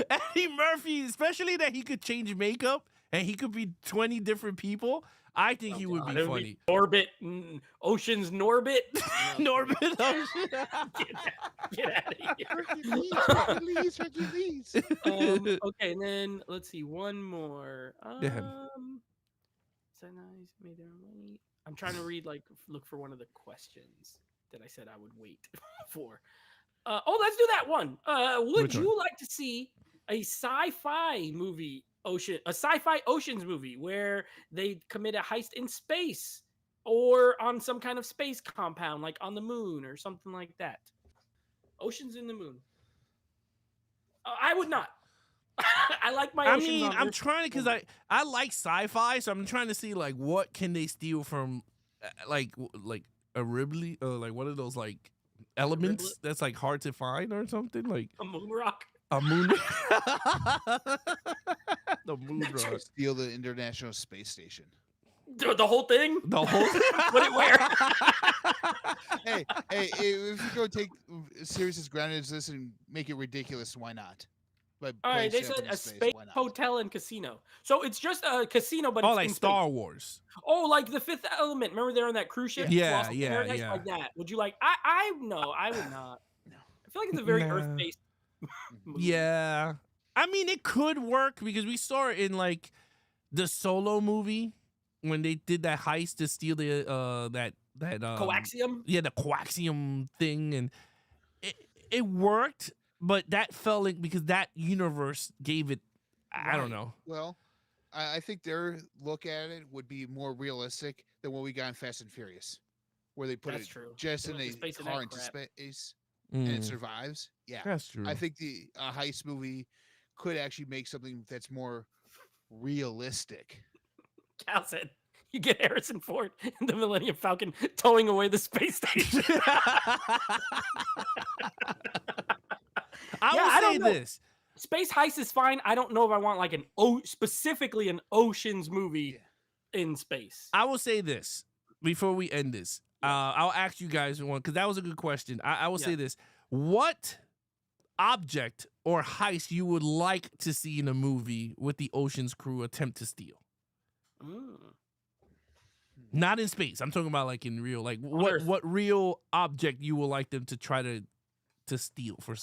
Eddie Murphy, especially that he could change makeup and he could be 20 different people. I think he would be funny. Norbit, Ocean's Norbit. Norbit Ocean. Get out of here. Hercules. Okay, and then let's see one more. I'm trying to read, look for one of the questions that I said I would wait for. Let's do that one. Would you like to see a sci-fi movie? A sci-fi Oceans movie where they commit a heist in space or on some kind of space compound, like on the moon or something like that. Oceans in the moon. I would not. I like my Oceans. I mean, I'm trying to, because I like sci-fi, so I'm trying to see what can they steal from like a Ripley, what are those elements that's hard to find or something, like a moon rock. A moon. The moon rock. Steal the International Space Station. The whole thing? The whole thing? Put it where? Hey, if you go take serious as grounded as this and make it ridiculous, why not? All right, they said a space hotel and casino. So it's just a casino, but it's like Star Wars. Oh, like The Fifth Element. Remember they're on that cruise ship? Yeah. Like that. Would you like? No, I would not. feel like it's a very Earth-based movie. Yeah. I mean, it could work because we saw it in like the Solo movie when they did that heist to steal the Coaxium? Yeah, the coaxium thing, and it worked, but that felt like because that universe gave it I don't know. Well, I think their look at it would be more realistic than what we got in Fast and Furious, where they put That's it true. just They in went a to space in car that into crap. space and it survives. Yeah, That's true. I think the heist movie could actually make something that's more realistic. Cal said, you get Harrison Ford in the Millennium Falcon towing away the space station. I will say this. Space Heist is fine. I don't know if I want like specifically an oceans movie in space. I will say this before we end this. I'll ask you guys one because that was a good question. I will say this. What object or heist you would like to see in a movie with the Ocean's crew attempt to steal? Not in space. I'm talking about like in real, like what real object you would like them to try to steal for?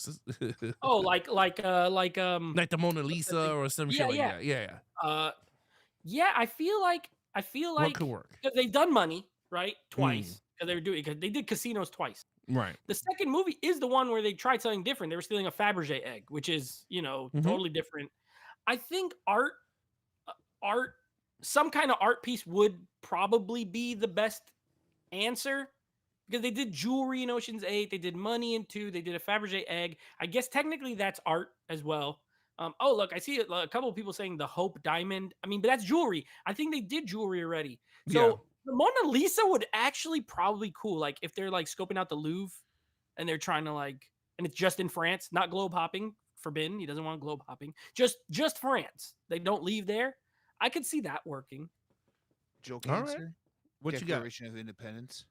like the Mona Lisa or some shit like that. Yeah. I feel like what could work because they've done money right twice because they did casinos twice. Right. The second movie is the one where they tried something different. They were stealing a Fabergé egg, which is totally different. I think art, some kind of art piece would probably be the best answer because they did jewelry in Ocean's 8, they did money in 2, they did a Fabergé egg. I guess technically that's art as well. Oh look, I see a couple of people saying the Hope diamond. I mean, but that's jewelry. I think they did jewelry already. So the Mona Lisa would actually probably cool. Like if they're like scoping out the Louvre and they're trying to like, and it's just in France, not globe hopping for Ben. He doesn't want globe hopping. Just France. They don't leave there. I could see that working. Joke answer. Right. What Declaration you got? of Independence.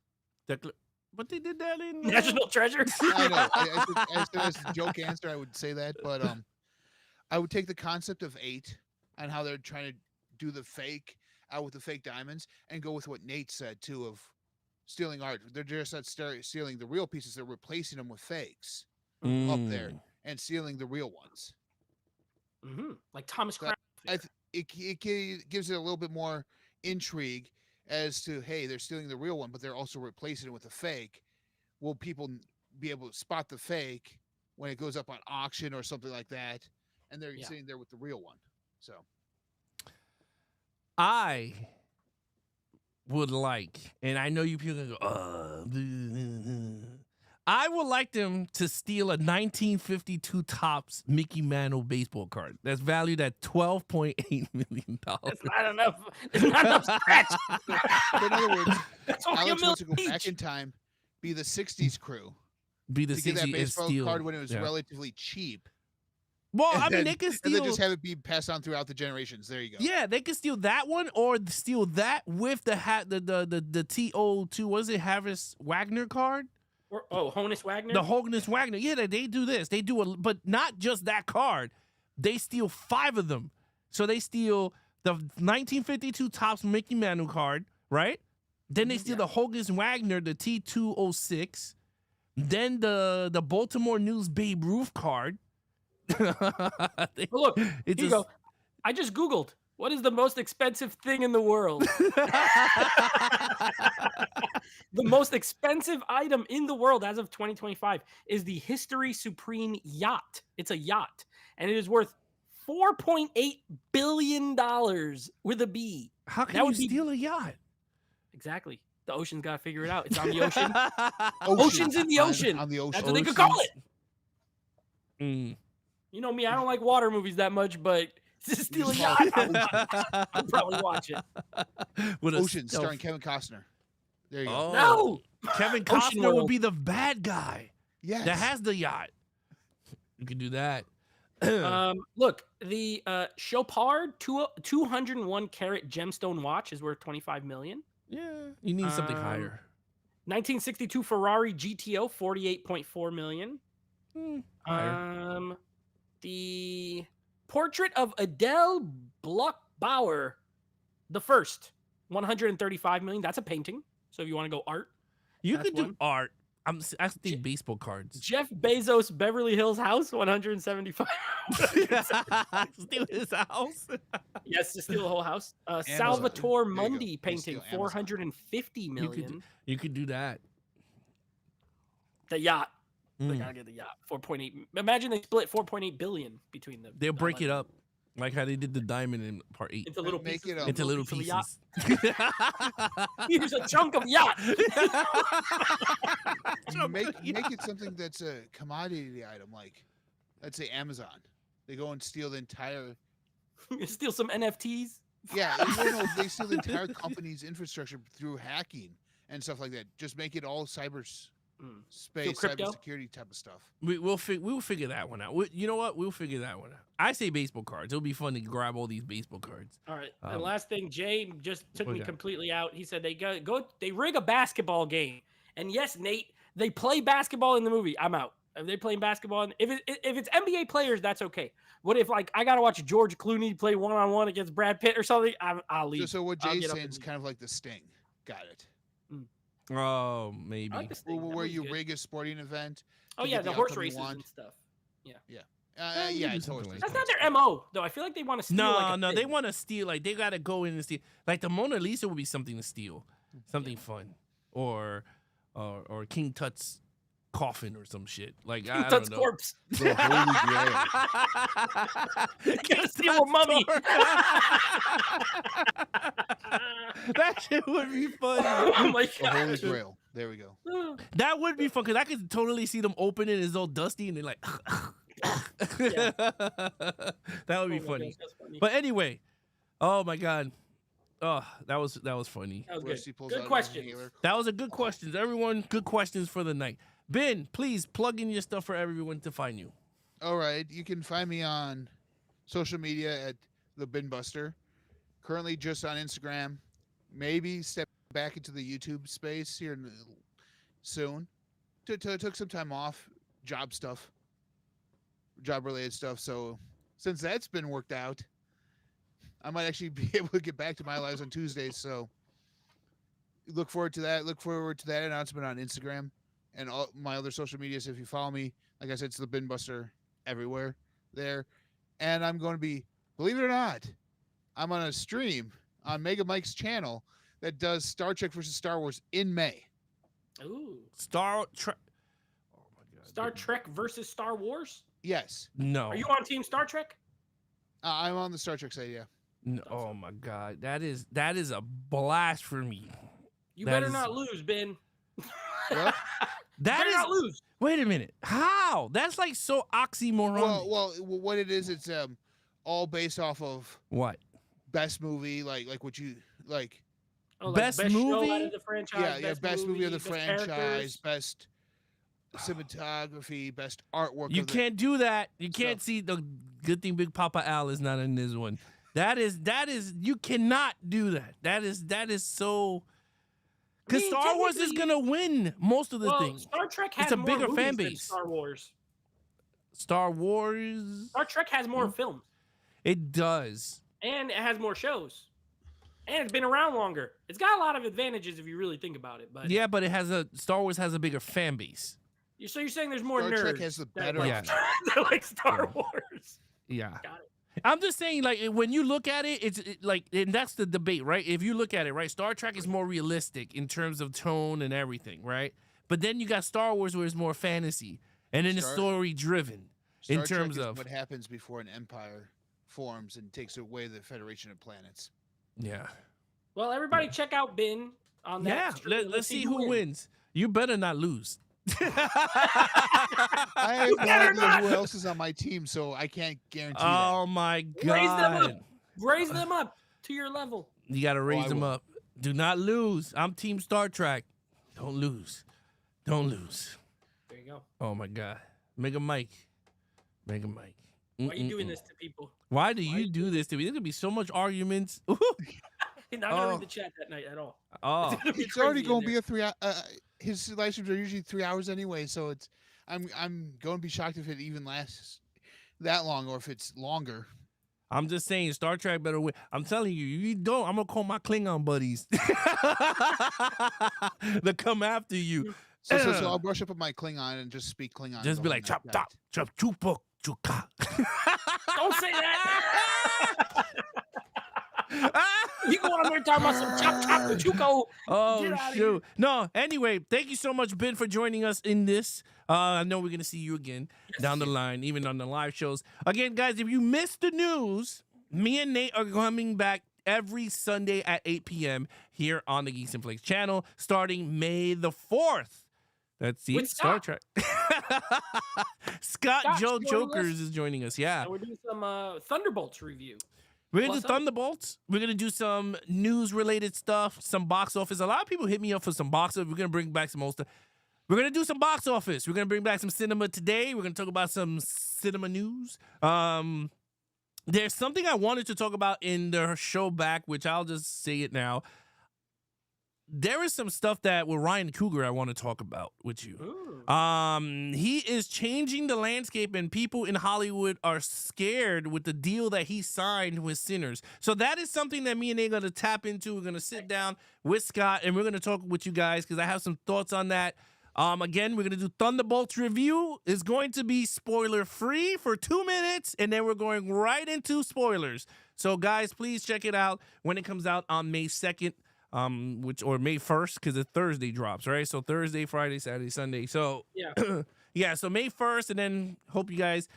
But they did that in National Treasure. I know. I said as a joke answer, I would say that, but I would take the concept of 8 and how they're trying to do the fake out with the fake diamonds and go with what Nate said too of stealing art. They're just not stealing the real pieces; they're replacing them with fakes up there and stealing the real ones. Like Thomas Crown. It gives it a little bit more intrigue as to, hey, they're stealing the real one, but they're also replacing it with a fake. Will people be able to spot the fake when it goes up on auction or something like that? And they're sitting there with the real one. So I would like, and I know you people go, I would like them to steal a 1952 Topps Mickey Mantle baseball card that's valued at $12.8 million. That's not enough. It's not enough scratch. in other words, Alex wants to go each. back in time, be the 60s crew. Be the to get 60s that baseball steal. card when it was relatively cheap. Well, I mean, they can steal. And then just have it be passed on throughout the generations. There you go. Yeah, they can steal that one or steal that with the TO2. What is it? Harris Wagner card. Honus Wagner. The Honus Wagner. Yeah, they do this. They do but not just that card. They steal 5 of them. So they steal the 1952 Topps Mickey Mantle card, right? Then they steal the Honus Wagner, the T206. Then the Baltimore News Babe Ruth card. Look, here you go. I just Googled what is the most expensive thing in the world. The most expensive item in the world as of 2025 is the History Supreme yacht. It's a yacht, and it is worth $4.8 billion with a B. How can you steal a yacht? Exactly. The ocean's got to figure it out. It's on the ocean. Ocean's in the ocean. On the ocean. That's what they could call it. You know me, I don't like water movies that much, but steal a yacht, I'll probably watch it. Ocean, starring Kevin Costner. There you go. No! Kevin Costner would be the bad guy. Yes. That has the yacht. You can do that. Look, the Chopard 201 carat gemstone watch is worth $25 million. Yeah, you need something higher. 1962 Ferrari GTO, $48.4 million. Higher. The portrait of Adele Bloch-Bauer, the first, $135 million. That's a painting. So if you want to go art, you could do art. I think baseball cards. Jeff Bezos' Beverly Hills house, 175. Steal his house. Yes, to steal the whole house. Salvatore Mundi painting, 450 million. You could do that. The yacht. They gotta get the yacht. 4.8. Imagine they split 4.8 billion between them. They'll break it up. Like how they did the diamond in part 8. Into little pieces. Into little pieces. Here's a chunk of yacht. Make it something that's a commodity item, like let's say Amazon. They go and steal the entire. Steal some NFTs. Yeah, they steal the entire company's infrastructure through hacking and stuff like that. Just make it all space, cybersecurity type of stuff. We'll figure that one out. You know what? We'll figure that one out. I say baseball cards. It'll be fun to grab all these baseball cards. All right. And last thing, Jay just took me completely out. He said they rig a basketball game. And yes, Nate, they play basketball in the movie. I'm out. If they're playing basketball, if it's NBA players, that's okay. What if I gotta watch George Clooney play 1-on-1 against Brad Pitt or something? I'll leave. So what Jay's saying is kind of like the Sting. Got it. Oh, maybe. Where you rig a sporting event. Oh yeah, the horse races and stuff. Yeah. It's horse races. That's not their MO though. I feel like they want to steal. No, they want to steal. Like they gotta go in and steal. Like the Mona Lisa would be something to steal, something fun, or King Tut's coffin or some shit. Like I don't know. Corpse. The Holy Grail. Gotta steal a mummy. That shit would be fun. Oh my The god. Holy Grail. There we go. That would be fun because I could totally see them open it. It's all dusty and they're like. That would be funny. Gosh, But anyway, oh my god. Oh, that was funny. That was good. Good question. That was a good questions. Everyone, good questions for the night. Ben, please plug in your stuff for everyone to find you. All right. You can find me on social media at the Bin Buster. Currently just on Instagram. Maybe step back into the YouTube space here soon. Took some time off, job related stuff. So since that's been worked out, I might actually be able to get back to my lives on Tuesdays. So look forward to that. Look forward to that announcement on Instagram and all my other social medias. If you follow me, like I said, it's the Bin Buster everywhere there. And I'm going to be, believe it or not, I'm on a stream on Mega Mike's channel that does Star Trek versus Star Wars in May. Ooh. Star Trek. Oh my god. Star Trek versus Star Wars? Yes. No. Are you on Team Star Trek? I'm on the Star Trek side, yeah. No, oh my god. That is a blasphemy. You better not lose, Ben. What? Not lose. Wait a minute. How? That's like so oxymoron. Well, what it is, it's all based off of what? Best movie, like what you like. Oh, like best movie show out of the franchise. Yeah, best movie of the franchise, best cinematography, best artwork. You can't do that. You can't see the good thing. Big Papa Al is not in this one. That is. You cannot do that. That is so. Because Star Wars is gonna win most of the things. Star Trek has it's a more bigger movies fan than base. Star Wars. Star Wars. Star Trek has more films. It does. And it has more shows. And it's been around longer. It's got a lot of advantages if you really think about it. But yeah, but Star Wars has a bigger fan base. So you're saying there's more nerds. Star Trek has the better. Like Star Wars. Yeah. Got it. I'm just saying, like, when you look at it, it's like, and that's the debate, right? If you look at it, right, Star Trek is more realistic in terms of tone and everything, right? But then you got Star Wars where it's more fantasy and then it's story driven in terms of what happens before an empire forms and takes away the Federation of Planets. Yeah. Well, everybody check out Ben on that. Yeah, let's see who wins. You better not lose. I have no idea who else is on my team, so I can't guarantee that. Oh my god! Raise them up to your level. You gotta raise them up. Do not lose. I'm Team Star Trek. Don't lose. Don't lose. There you go. Oh my god, Mega Mike. Why are you doing this to people? Why do you do this to me? There's gonna be so much arguments. He's not gonna read the chat that night at all. Oh, it's already gonna be a 3 hour. His live streams are usually 3 hours anyway, so it's. I'm going to be shocked if it even lasts that long or if it's longer. I'm just saying, Star Trek better win. I'm telling you, you don't. I'm gonna call my Klingon buddies to come after you. So I'll brush up on my Klingon and just speak Klingon. Just be like, chop, chop, chop, chupa, chuka. Don't say that. You go on there talking about some chop, chop, chuko. Oh, shoot. No, anyway, thank you so much, Ben, for joining us in this. I know we're going to see you again down the line, even on the live shows. Again, guys, if you missed the news, me and Nate are coming back every Sunday at 8 p.m. here on the Geeks and Flix channel, starting May the 4th. That's the Star Trek. Scott Joe Jokers is joining us. Yeah. So we're doing some Thunderbolts review. We're going to do Thunderbolts. We're going to do some news-related stuff, some box office. A lot of people hit me up for some box office. We're going to bring back some old stuff. We're going to do some box office. We're going to bring back some cinema today. We're going to talk about some cinema news. There's something I wanted to talk about in the show back, which I'll just say it now. There is some stuff that with Ryan Coogler I want to talk about with you. Ooh. He is changing the landscape, and people in Hollywood are scared with the deal that he signed with Sinners. So that is something that me and they are going to tap into. We're going to sit down with Scott, and we're going to talk with you guys because I have some thoughts on that. Again, we're going to do Thunderbolts review. It's going to be spoiler-free for 2 minutes, and then we're going right into spoilers. So, guys, please check it out when it comes out on May 2nd. Or May 1st, because the Thursday drops, right? So Thursday, Friday, Saturday, Sunday. So yeah, so May 1st, and then hope you guys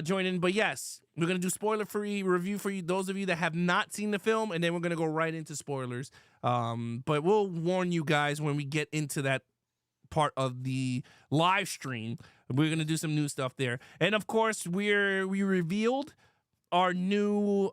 join in. But yes, we're gonna do spoiler-free review for you, those of you that have not seen the film, and then we're gonna go right into spoilers. But we'll warn you guys when we get into that part of the live stream. We're gonna do some new stuff there, and of course, we revealed our new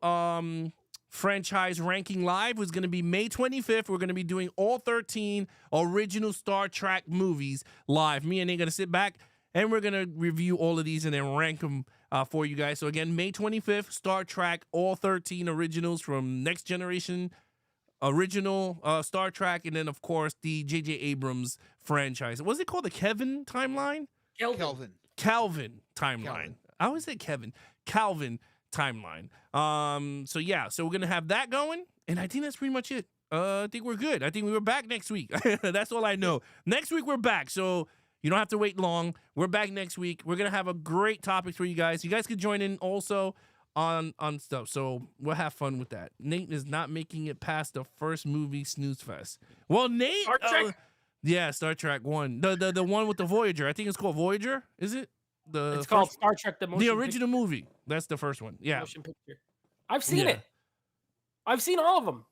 franchise ranking live was going to be May 25th. We're going to be doing all 13 original Star Trek movies live. Me and they going to sit back and we're going to review all of these and then rank them for you guys. So again, May 25th, Star Trek, all 13 originals from Next Generation, original Star Trek, and then of course the J.J. Abrams franchise. Was it called the Kevin timeline? Kelvin timeline. I always say Kevin. Calvin timeline. So yeah, so we're gonna have that going, and I think that's pretty much it. I think we're good. I think we were back next week. That's all I know. Next week we're back, so you don't have to wait long. We're back next week. We're gonna have a great topic for you guys. You guys could join in also on stuff, so we'll have fun with that. Nate is not making it past the first movie snooze fest. Well, Nate, Star Trek? Yeah, Star Trek 1, the one with the Voyager. I think it's called Voyager. Is it? It's called Star Trek: The original movie. That's the first one. Yeah. Motion picture. I've seen it. I've seen all of them.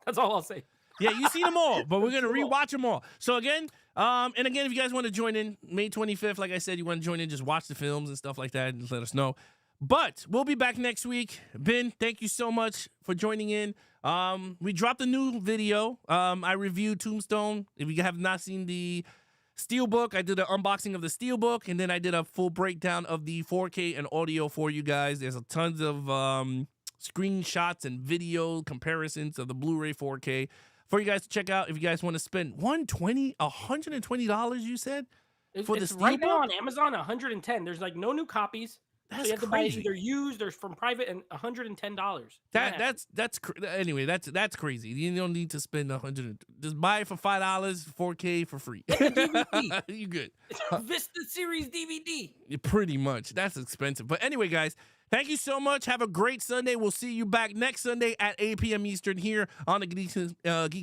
That's all I'll say. Yeah, you've seen them all, but we're gonna rewatch them all. So again, if you guys want to join in May 25th, like I said, you want to join in, just watch the films and stuff like that, and let us know. But we'll be back next week. Ben, thank you so much for joining in. We dropped a new video. I reviewed Tombstone. If you have not seen the Steelbook, I did an unboxing of the Steelbook, and then I did a full breakdown of the 4K and audio for you guys. There's a tons of screenshots and video comparisons of the Blu-ray 4K for you guys to check out if you guys want to spend $120, you said? For the Steelbook? Right now on Amazon, 110. There's like no new copies. That's so you have crazy. to buy either used or from private, and $110. Anyway, that's crazy. You don't need to spend $100. Just buy it for $5, 4K for free. DVD. You good? Vista Series DVD. Pretty much. That's expensive. But anyway, guys, thank you so much. Have a great Sunday. We'll see you back next Sunday at 8 p.m. Eastern here on the Geeks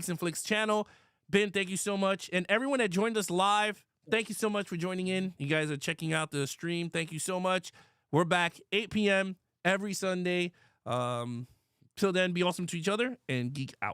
and Flix channel. Ben, thank you so much, and everyone that joined us live, thank you so much for joining in. You guys are checking out the stream. Thank you so much. We're back 8 p.m. every Sunday. Till then, be awesome to each other and geek out.